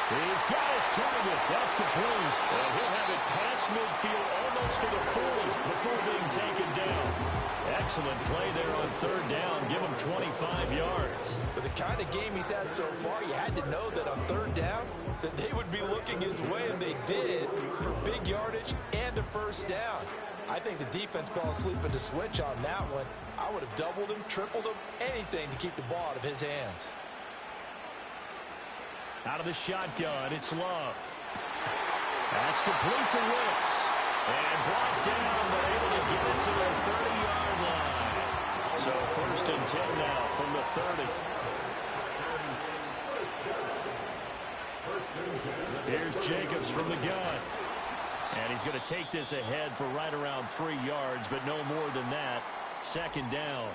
He's got his target. That's complete. And he'll have it past midfield almost to the 40 before being taken down. Excellent play there on 3rd down. Give him 25 yards. With the kind of game he's had so far, you had to know that on 3rd down that they would be looking his way, and they did, for big yardage and a 1st down. I think the defense fell asleep at the switch on that one. I would have doubled him, tripled him, anything to keep the ball out of his hands. Out of the shotgun, it's Love. That's complete to Wicks. And brought down, but able to get it to their 30-yard line. So 1st and 10 now from the 30. Here's Jacobs from the gun. And he's going to take this ahead for right around 3 yards, but no more than that. 2nd down.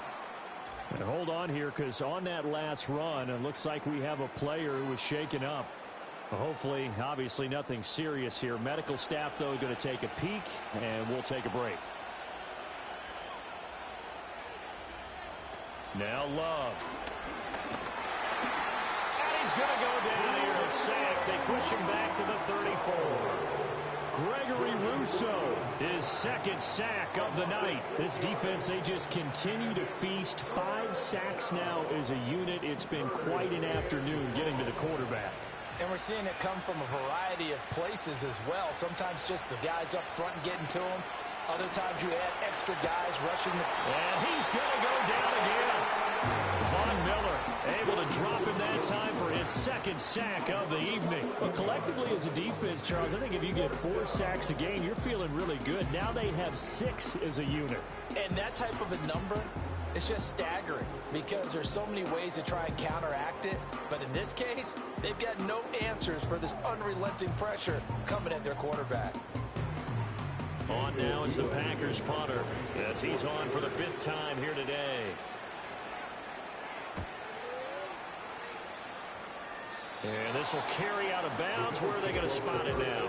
And hold on here, because on that last run, it looks like we have a player who was shaken up. Hopefully, obviously, nothing serious here. Medical staff, though, going to take a peek, and we'll take a break. Now Love. And he's going to go down here, a sack. They push him back to the 34. Gregory Rousseau, his 2nd sack of the night. This defense, they just continue to feast. 5 sacks now as a unit. It's been quite an afternoon getting to the quarterback. And we're seeing it come from a variety of places as well. Sometimes just the guys up front getting to him. Other times you add extra guys rushing. And he's going to go down again. Von Miller able to drop him that time for his 2nd sack of the evening. Well, collectively as a defense, Charles, I think if you get 4 sacks a game, you're feeling really good. Now they have 6 as a unit. And that type of a number, it's just staggering because there's so many ways to try and counteract it. But in this case, they've got no answers for this unrelenting pressure coming at their quarterback. On now is the Packers punter as he's on for the 5th time here today. And this will carry out of bounds. Where are they going to spot it now?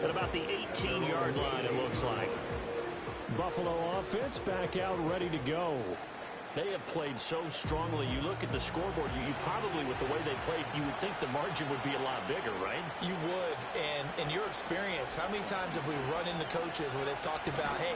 At about the 18-yard line, it looks like. Buffalo offense back out ready to go. They have played so strongly. You look at the scoreboard, you probably, with the way they played, you would think the margin would be a lot bigger, right? You would. And in your experience, how many times have we run into coaches where they've talked about, hey,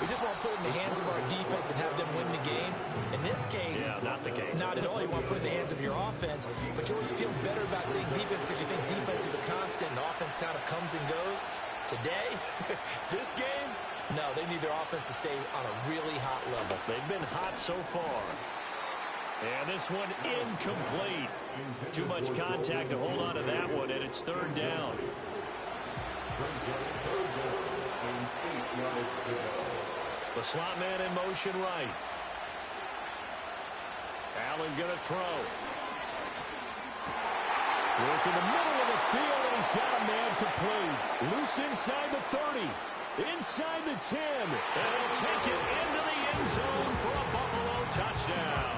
we just want to put it in the hands of our defense and have them win the game? In this case, yeah, not the case. Not at all. You want to put it in the hands of your offense, but you always feel better about saying defense because you think defense is a constant and offense kind of comes and goes. Today, this game, no, they need their offense to stay on a really hot level. They've been hot so far. And this one incomplete. Too much contact to hold on to that one, and it's third down. The slot man in motion right. Allen going to throw. Work in the middle of the field, and he's got a man complete. Loose inside the 30. Inside the 10. And he'll take it into the end zone for a Buffalo touchdown.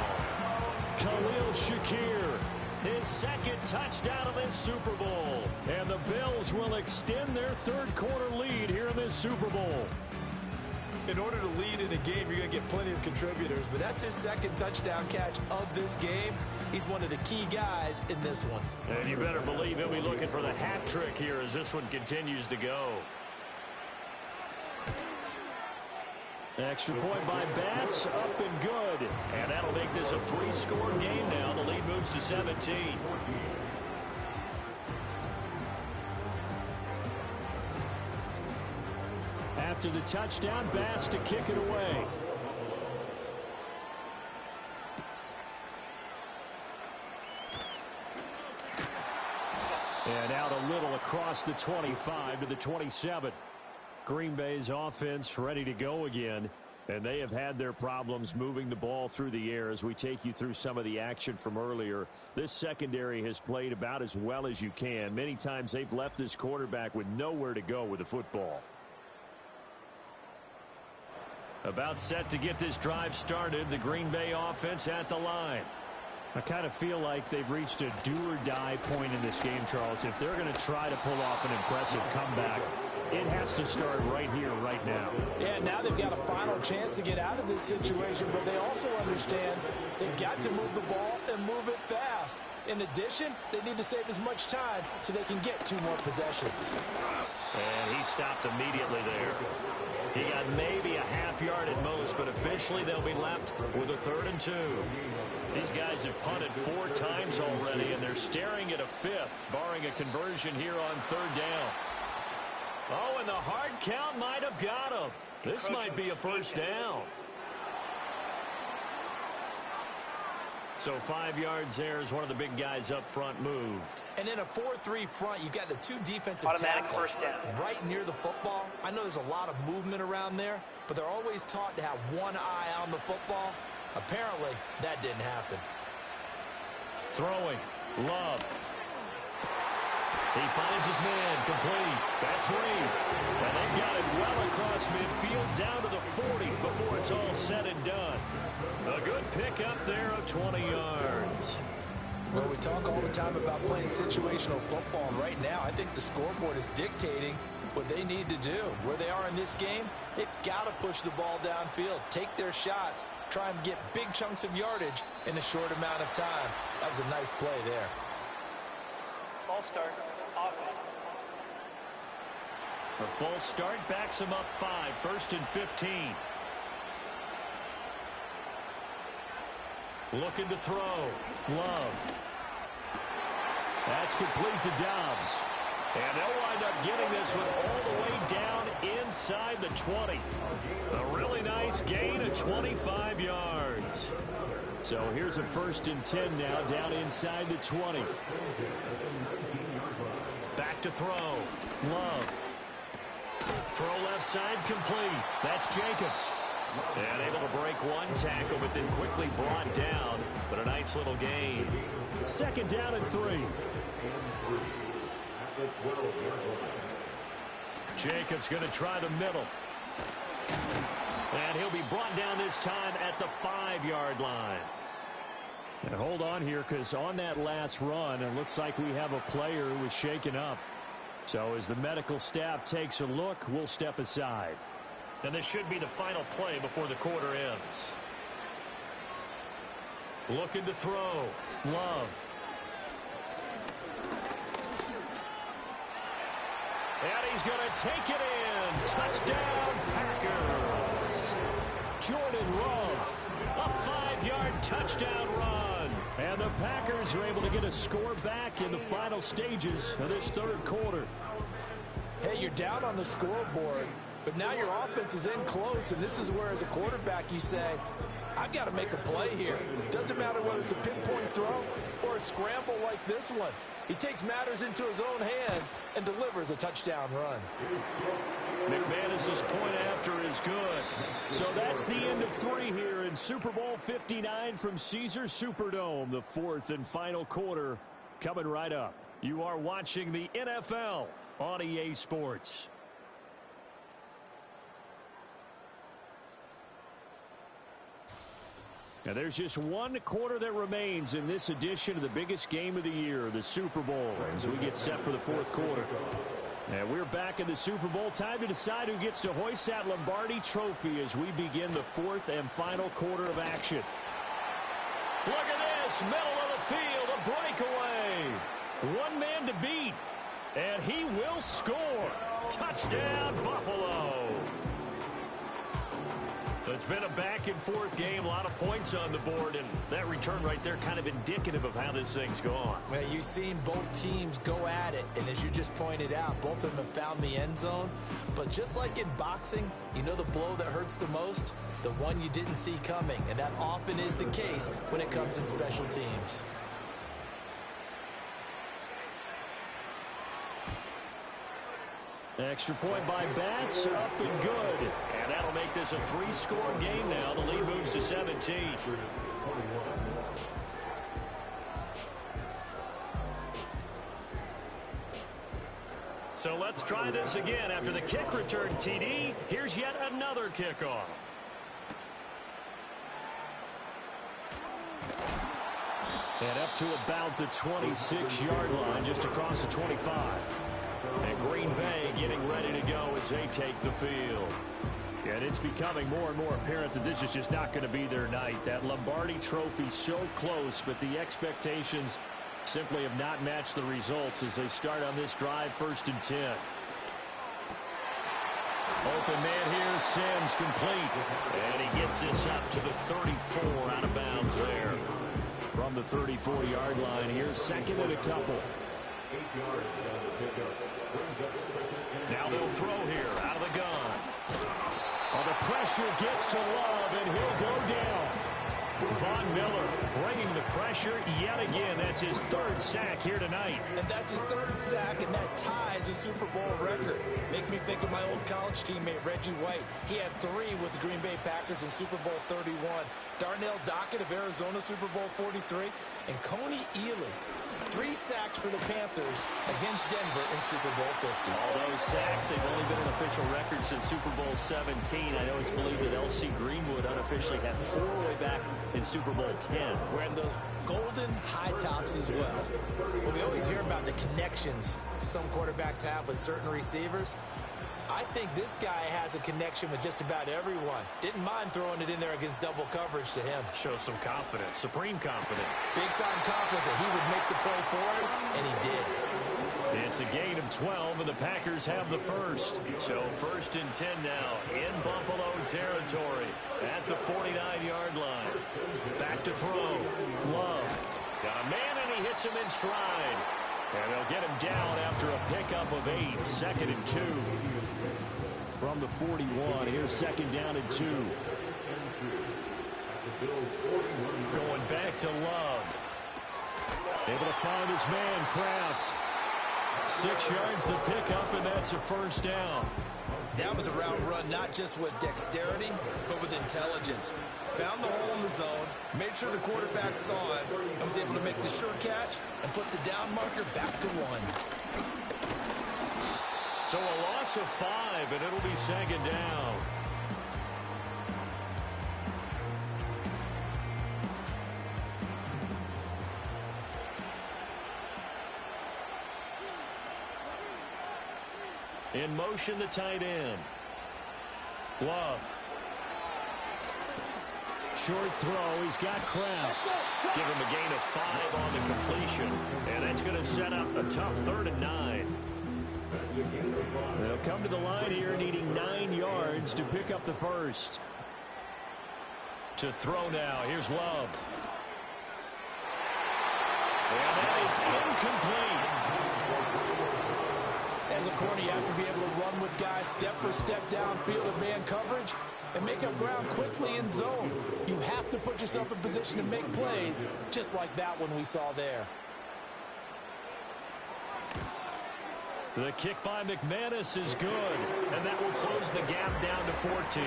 Khalil Shakir, his second touchdown of this Super Bowl. And the Bills will extend their third quarter lead here in this Super Bowl. In order to lead in a game, you're going to get plenty of contributors, but that's his second touchdown catch of this game. He's one of the key guys in this one. And you better believe he'll be looking for the hat trick here as this one continues to go. Extra point by Bass, up and good. And that'll make this a 3-score game now. The lead moves to 17. After the touchdown, Bass to kick it away. And out a little across the 25 to the 27. Green Bay's offense ready to go again. And they have had their problems moving the ball through the air as we take you through some of the action from earlier. This secondary has played about as well as you can. Many times they've left this quarterback with nowhere to go with the football. About set to get this drive started. The Green Bay offense at the line. I kind of feel like they've reached a do-or-die point in this game, Charles. If they're going to try to pull off an impressive comeback, it has to start right here, right now. Yeah, now they've got a final chance to get out of this situation, but they also understand they've got to move the ball and move it fast. In addition, they need to save as much time so they can get 2 more possessions. And he stopped immediately there. He got maybe a half yard at most, but officially they'll be left with a 3rd and 2. These guys have punted 4 times already, and they're staring at a 5th, barring a conversion here on 3rd down. Oh, and the hard count might have got him. This might be a 1st down. So 5 yards there as one of the big guys up front moved. And in a 4-3 front, you've got the 2 defensive tackles right near the football. I know there's a lot of movement around there, but they're always taught to have one eye on the football. Apparently, that didn't happen. Throwing. Love. He finds his man, complete. That's Reed. And they've got it well across midfield down to the 40 before it's all said and done. A good pickup there of 20 yards. Well, we talk all the time about playing situational football, and right now I think the scoreboard is dictating what they need to do. Where they are in this game, they've got to push the ball downfield, take their shots, try and get big chunks of yardage in a short amount of time. That was a nice play there. False start. Offense. A false start backs him up 5. 1st and 15. Looking to throw. Love. That's complete to Dobbs. And they'll wind up getting this one all the way down inside the 20. A really nice gain of 25 yards. So here's a 1st and 10 now down inside the 20. Back to throw. Love. Throw left side complete. That's Jacobs. And able to break one tackle, but then quickly brought down. But a nice little gain. 2nd down and 3. Jacobs going to try the middle. And he'll be brought down this time at the 5-yard line. And hold on here, because on that last run, it looks like we have a player who was shaken up. So as the medical staff takes a look, we'll step aside. And this should be the final play before the quarter ends. Looking to throw. Love. And he's going to take it in. Touchdown, Packers. Jordan Love, a 5-yard touchdown run. And the Packers are able to get a score back in the final stages of this third quarter. Hey, you're down on the scoreboard, but now your offense is in close, and this is where, as a quarterback, you say, I've got to make a play here. Doesn't matter whether it's a pinpoint throw or a scramble like this one. He takes matters into his own hands and delivers a touchdown run. McManus's point after is good. So that's the end of 3 here in Super Bowl 59 from Caesars Superdome. The fourth and final quarter coming right up. You are watching the NFL on EA Sports. Now there's just one quarter that remains in this edition of the biggest game of the year, the Super Bowl, as we get set for the fourth quarter. And we're back in the Super Bowl. Time to decide who gets to hoist that Lombardi trophy as we begin the fourth and final quarter of action. Look at this, middle of the field, a breakaway. One man to beat, and he will score. Touchdown, Buffalo. It's been a back-and-forth game, a lot of points on the board, and that return right there kind of indicative of how this thing's gone. Well, you've seen both teams go at it, and as you just pointed out, both of them have found the end zone. But just like in boxing, you know the blow that hurts the most? The one you didn't see coming, and that often is the case when it comes in special teams. Extra point by Bass, up and good. And that'll make this a 3-score game now. The lead moves to 17. So let's try this again. After the kick return TD, here's yet another kickoff. And up to about the 26-yard line, just across the 25. And Green Bay getting ready to go as they take the field. And it's becoming more and more apparent that this is just not going to be their night. That Lombardi trophy so close, but the expectations simply have not matched the results as they start on this drive, 1st and 10. Open man here, Sims complete. And he gets this up to the 34, out of bounds there. From the 34-yard line, here's 2nd and a couple. Now they'll throw here, out of the gun. Well, the pressure gets to Love, and he'll go down. Von Miller bringing the pressure yet again. That's his 3rd sack here tonight. And that's his 3rd sack, and that ties a Super Bowl record. Makes me think of my old college teammate, Reggie White. He had 3 with the Green Bay Packers in Super Bowl 31. Darnell Dockett of Arizona, Super Bowl 43. And Coney Ealy, 3 sacks for the Panthers against Denver in Super Bowl 50. All those sacks, they've only been an official record since Super Bowl 17. I know it's believed that L.C. Greenwood unofficially had 4 way back in Super Bowl 10. Wearing those golden high tops as well. Well, we always hear about the connections some quarterbacks have with certain receivers. I think this guy has a connection with just about everyone. Didn't mind throwing it in there against double coverage to him. Shows some confidence, supreme confidence. Big-time confidence that he would make the play for him, and he did. It's a gain of 12, and the Packers have the first. So 1st and 10 now in Buffalo territory at the 49-yard line. Back to throw. Love. Got a man, and he hits him in stride. And they'll get him down after a pickup of 8. 2nd and 2. From the 41, here's 2nd down and 2. Going back to Love. Able to find his man, Kraft. 6 yards the pickup, and that's a 1st down. That was a route run, not just with dexterity, but with intelligence. Found the hole in the zone, made sure the quarterback saw it, and was able to make the sure catch and put the down marker back to 1. So a loss of 5, and it'll be 2nd down. In motion, the tight end. Love. Short throw. He's got Kraft. Give him a gain of 5 on the completion. And that's going to set up a tough 3rd and 9. They'll come to the line here needing 9 yards to pick up the first. To throw now. Here's Love. And that is incomplete. As a corner, you have to be able to run with guys step for step downfield in man coverage and make up ground quickly in zone. You have to put yourself in position to make plays, just like that one we saw there. The kick by McManus is good, and that will close the gap down to 14.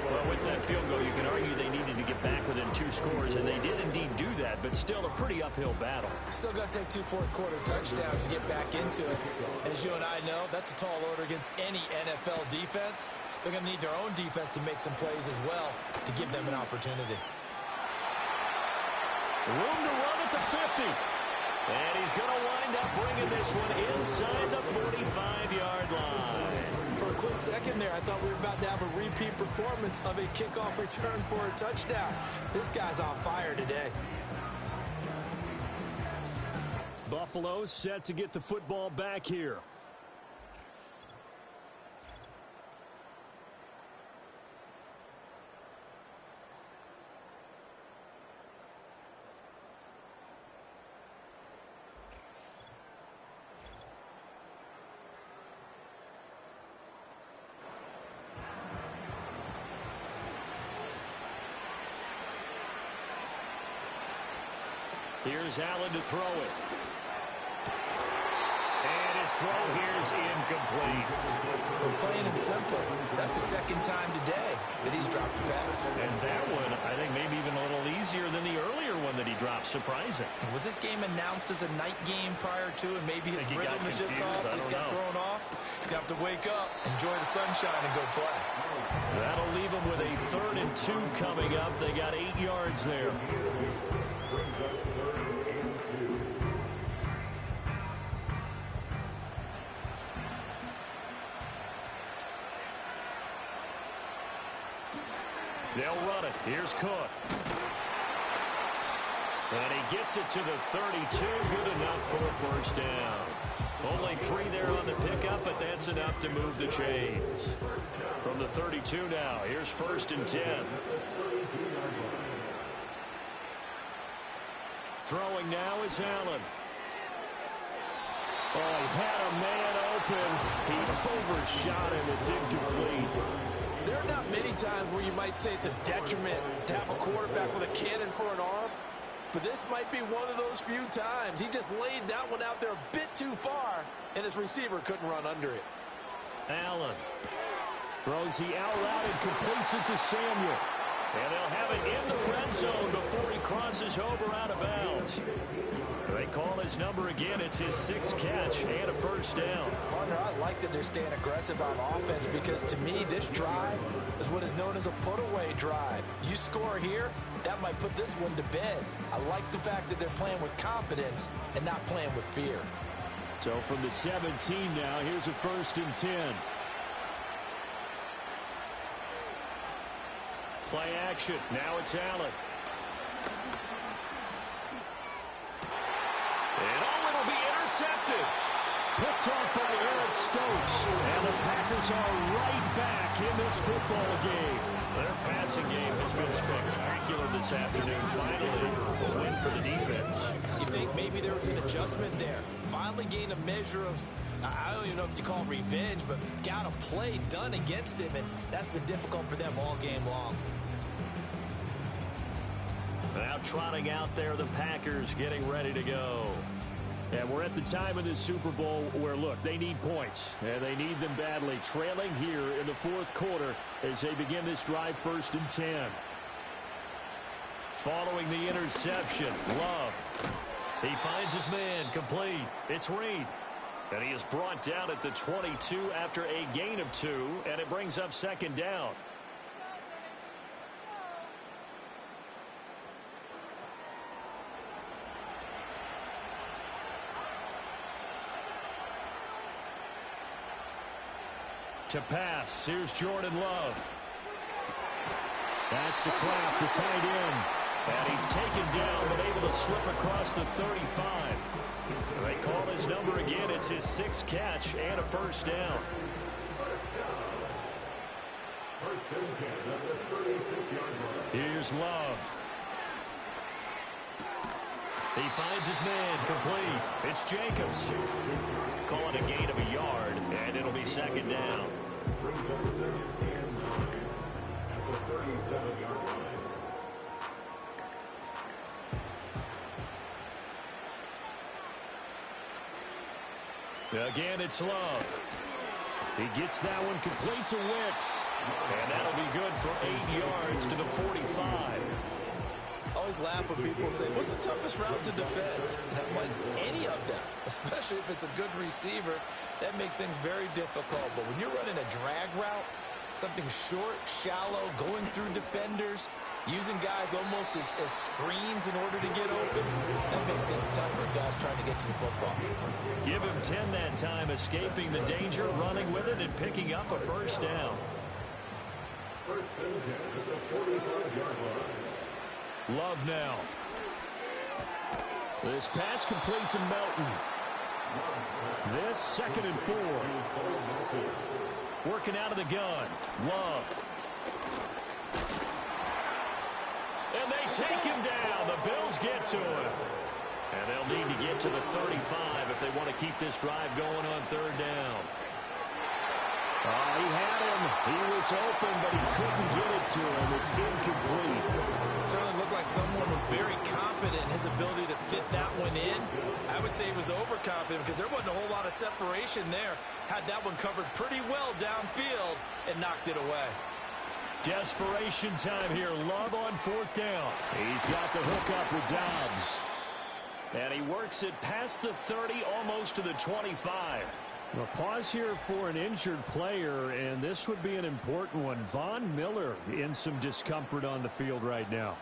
Well, with that field goal, you can argue they needed to get back within 2 scores, and they did indeed do that, but still a pretty uphill battle. Still going to take 2 fourth-quarter touchdowns to get back into it. And as you and I know, that's a tall order against any NFL defense. They're going to need their own defense to make some plays as well to give them an opportunity. Room to run at the 50. And he's going to wind up bringing this one inside the 45-yard line. For a quick second there, I thought we were about to have a repeat performance of a kickoff return for a touchdown. This guy's on fire today. Buffalo set to get the football back here. Here's Allen to throw it. And his throw here is incomplete. Well, plain and simple. That's the second time today that he's dropped a pass. And that one, I think, maybe even a little easier than the earlier one that he dropped. Surprising. Was this game announced as a night game prior to, and maybe his rhythm is just off? He's got thrown off. He's going to have to wake up, enjoy the sunshine, and go play. That'll leave him with a 3rd and 2 coming up. They got 8 yards there. They'll run it. Here's Cook. And he gets it to the 32. Good enough for a first down. Only 3 there on the pickup, but that's enough to move the chains. From the 32 now, here's 1st and 10. Throwing now is Allen. Oh, he had a man open. He overshot him. It's incomplete. There are not many times where you might say it's a detriment to have a quarterback with a cannon for an arm, but this might be one of those few times. He just laid that one out there a bit too far, and his receiver couldn't run under it. Allen throws the out route and completes it to Samuel. And they'll have it in the red zone before he crosses over out of bounds. They call his number again. It's his 6th catch and a first down. Partner, I like that they're staying aggressive on offense because, to me, this drive is what is known as a put-away drive. You score here, that might put this one to bed. I like the fact that they're playing with confidence and not playing with fear. So from the 17 now, here's a 1st and 10. Play action. Now it's Allen. And it'll be intercepted. Picked off by Eric Stokes. And the Packers are right back in this football game. Their passing game has been spectacular this afternoon. Finally, a win for the defense. You think maybe there was an adjustment there. Finally gained a measure of, I don't even know if you call it revenge, but got a play done against him, and that's been difficult for them all game long. Now trotting out there, the Packers getting ready to go. And we're at the time of this Super Bowl where, look, they need points. And they need them badly. Trailing here in the 4th quarter as they begin this drive 1st and 10. Following the interception, Love. He finds his man, complete. It's Reed. And he is brought down at the 22 after a gain of 2. And it brings up 2nd down. To pass, here's Jordan Love. That's to Kraft, the tight end. And he's taken down, but able to slip across the 35. They call his number again. It's his 6th catch and a first down. Here's Love. He finds his man, complete. It's Jacobs. Calling a gain of a yard, and it'll be 2nd down. Again, it's Love. He gets that one complete to Wicks. And that'll be good for 8 yards to the 45. I always laugh when people say, what's the toughest route to defend? And I'm like, any of them, especially if it's a good receiver, that makes things very difficult. But when you're running a drag route, something short, shallow, going through defenders, using guys almost as screens in order to get open, that makes things tough for guys trying to get to the football. Give him 10 that time, escaping the danger, running with it, and picking up a first down. Love now. This pass complete to Melton. This 2nd and 4. Working out of the gun. Love. And they take him down. The Bills get to him. And they'll need to get to the 35 if they want to keep this drive going on 3rd down. Oh, he had him. He was open, but he couldn't get it to him. It's incomplete. It certainly looked like someone was very confident in his ability to fit that one in. I would say he was overconfident because there wasn't a whole lot of separation there. Had that one covered pretty well downfield and knocked it away. Desperation time here. Love on 4th down. He's got the hook up with Dobbs. And he works it past the 30, almost to the 25. Well, pause here for an injured player, and this would be an important one. Von Miller in some discomfort on the field right now.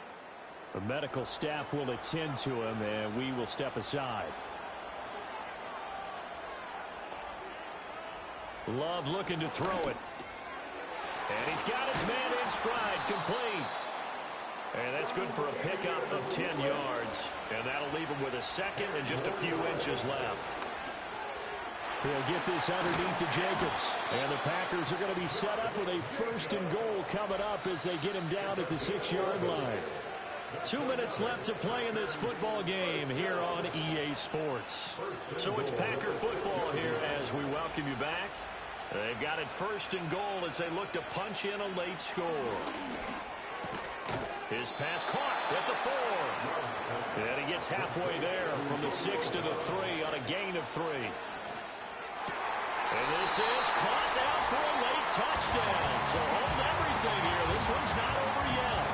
The medical staff will attend to him, and we will step aside. Love looking to throw it. And he's got his man in stride, complete. And that's good for a pickup of 10 yards. And that'll leave him with a 2nd and just a few inches left. He'll get this underneath to Jacobs. And the Packers are going to be set up with a 1st and goal coming up as they get him down at the 6-yard line. 2 minutes left to play in this football game here on EA Sports. So it's Packer football here as we welcome you back. They've got it 1st and goal as they look to punch in a late score. His pass caught at the 4. And he gets halfway there from the 6 to the 3 on a gain of 3. And this is caught down for a late touchdown. So hold everything here. This one's not over yet.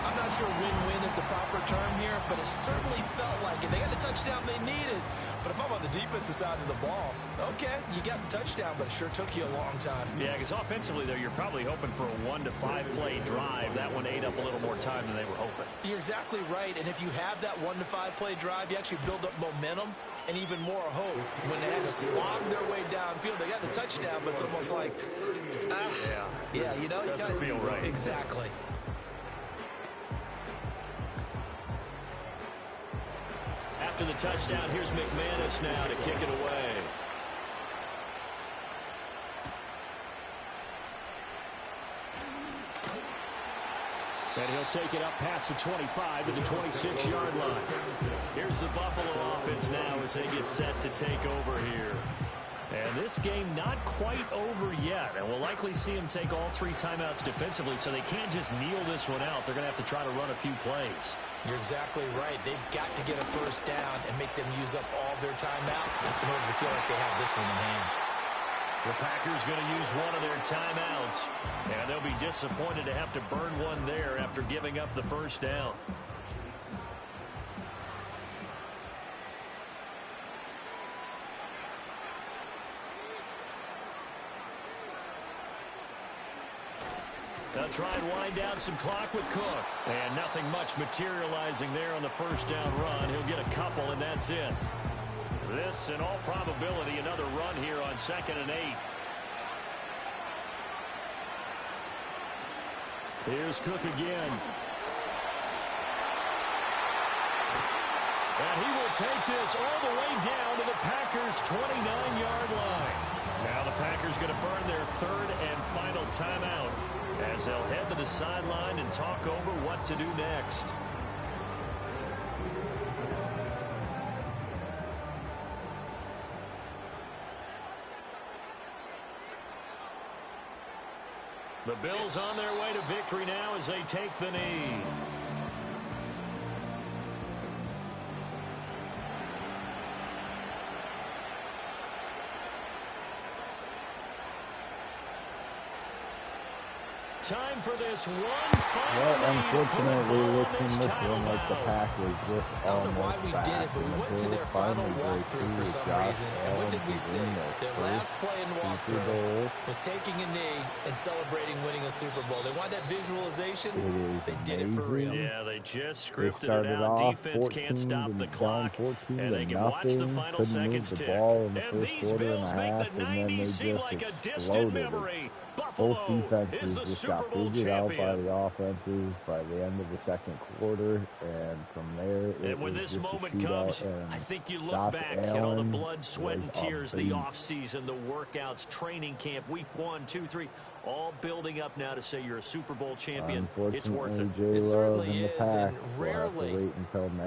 I'm not sure win-win is the proper term here, but it certainly felt like it. They got the touchdown they needed. But if I'm on the defensive side of the ball, okay, you got the touchdown, but it sure took you a long time. Yeah, because offensively, though, you're probably hoping for a 1 to 5 play drive. That one ate up a little more time than they were hoping. You're exactly right. And if you have that 1 to 5 play drive, you actually build up momentum and even more hope. When they had to slog their way downfield, they got the touchdown, but it's almost like, yeah, you know, doesn't feel right. Exactly. After the touchdown, here's McManus now to kick it away. And he'll take it up past the 25 to the 26-yard line. Here's the Buffalo offense now as they get set to take over here. And this game not quite over yet. And we'll likely see him take all 3 timeouts defensively, so they can't just kneel this one out. They're going to have to try to run a few plays. You're exactly right. They've got to get a 1st down and make them use up all their timeouts in order to feel like they have this one in hand. The Packers going to use one of their timeouts, and they'll be disappointed to have to burn one there after giving up the 1st down. They'll try and wind down some clock with Cook. And nothing much materializing there on the 1st down run. He'll get a couple, and that's it. This, in all probability, another run here on 2nd and 8. Here's Cook again. And he will take this all the way down to the Packers' 29-yard line. Now the Packers going to burn their third and final timeout as they'll head to the sideline and talk over what to do next. The Bills on their way to victory now as they take the knee. Time for this one final unfortunately, looking this one like the Packers just I don't know why we back, did it, but we went to their final walkthrough for some reason. And what did we see? Their last play in walkthrough was taking a knee and celebrating winning a Super Bowl. They want that visualization. They did it for real. Yeah, they just scripted it out. Defense can't stop the clock, and they can watch the final seconds tick. And these Bills make the 90s seem like a distant memory. Both Buffalo defenses is the just Super got Bowl figured out champion. by the offenses by the end of the second quarter, and from there it And when was this just moment a shootout, comes, and I think you look Josh back at all the Allen blood, sweat, and was a tears, the beast. offseason, the workouts, training camp, week 1, 2, 3, all building up now to say you're a Super Bowl champion. It's worth it. It certainly is, and rarely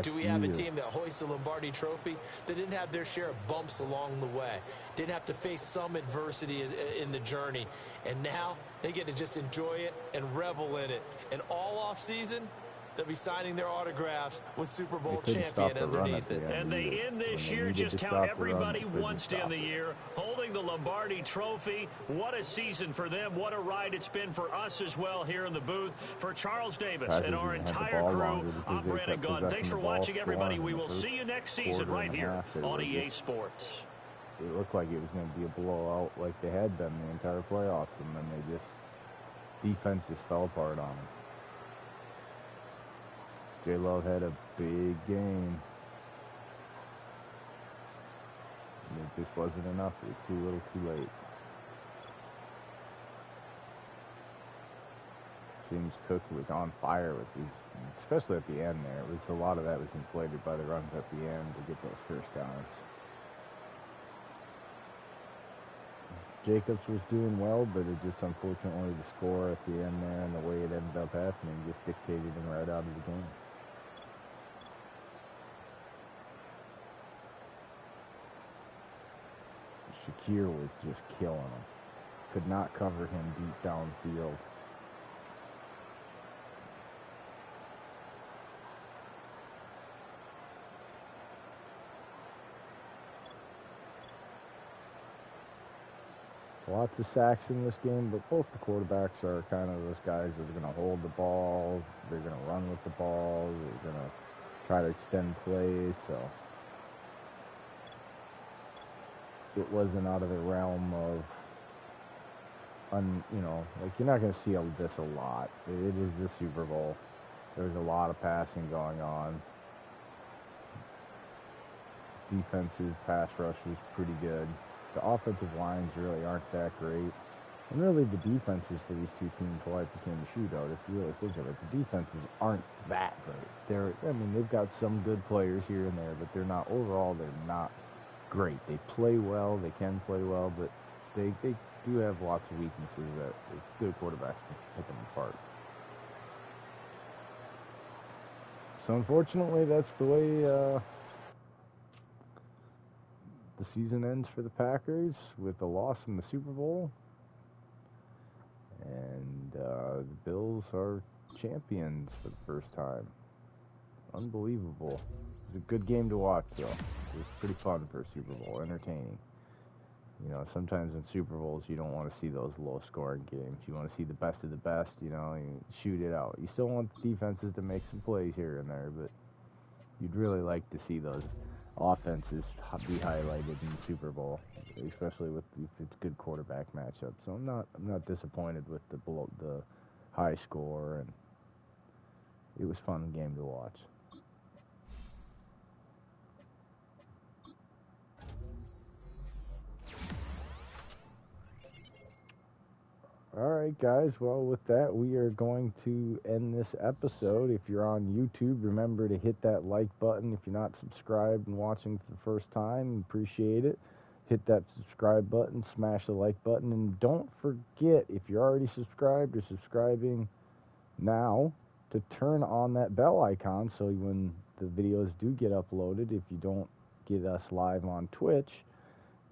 do we have a team that hoists the Lombardi Trophy that didn't have their share of bumps along the way, didn't have to face some adversity in the journey, and now they get to just enjoy it and revel in it. And all off season, they'll be signing their autographs with Super Bowl champion underneath it. And they end this year just how everybody wants to end the year, holding the Lombardi Trophy. What a season for them. What a ride it's been for us as well here in the booth. For Charles Davis and our entire crew, I'm Brandon Gunn. Thanks for watching, everybody. We will see you next season right here on EA Sports. It looked like it was going to be a blowout like they had been the entire playoffs, and then they just, defense just fell apart on them. J-Love had a big game. And it just wasn't enough. It was too little, too late. James Cook was on fire with these, especially at the end there. It was a lot of that was inflated by the runs at the end to get those first downs. Jacobs was doing well, but it just, unfortunately, the score at the end there and the way it ended up happening just dictated him right out of the game. Shakir was just killing him. Could not cover him deep downfield. Lots of sacks in this game, but both the quarterbacks are kind of those guys that are going to hold the ball, they're going to run with the ball, they're going to try to extend plays, so it wasn't out of the realm of, like, you're not going to see this a lot. It is the Super Bowl. There's a lot of passing going on. Defensive pass rush was pretty good. The offensive lines really aren't that great. And really the defenses for these two teams why it became a shootout, if you really think of it. The defenses aren't that great. They've got some good players here and there, but they're not great. They play well, they can play well, but they do have lots of weaknesses that good quarterbacks can pick them apart. So unfortunately, that's the way the season ends for the Packers with a loss in the Super Bowl. And the Bills are champions for the first time. Unbelievable. It was a good game to watch, though. It was pretty fun for a Super Bowl, entertaining. Sometimes in Super Bowls you don't want to see those low-scoring games. You want to see the best of the best, and shoot it out. You still want the defenses to make some plays here and there, but you'd really like to see those offenses be highlighted in the Super Bowl, especially with its good quarterback matchup. So I'm not disappointed with the high score, and it was a fun game to watch. All right, guys. Well, with that, we are going to end this episode. If you're on YouTube, remember to hit that like button. If you're not subscribed and watching for the first time, appreciate it. Hit that subscribe button, smash the like button, and don't forget, if you're already subscribed or subscribing now, to turn on that bell icon so when the videos do get uploaded, if you don't get us live on Twitch,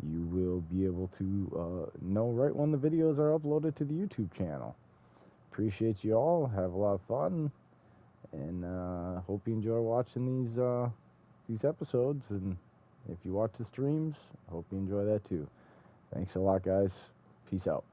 you will be able to know right when the videos are uploaded to the YouTube channel. Appreciate you all. Have a lot of fun, and hope you enjoy watching these episodes. And if you watch the streams, hope you enjoy that too. Thanks a lot, guys. Peace out.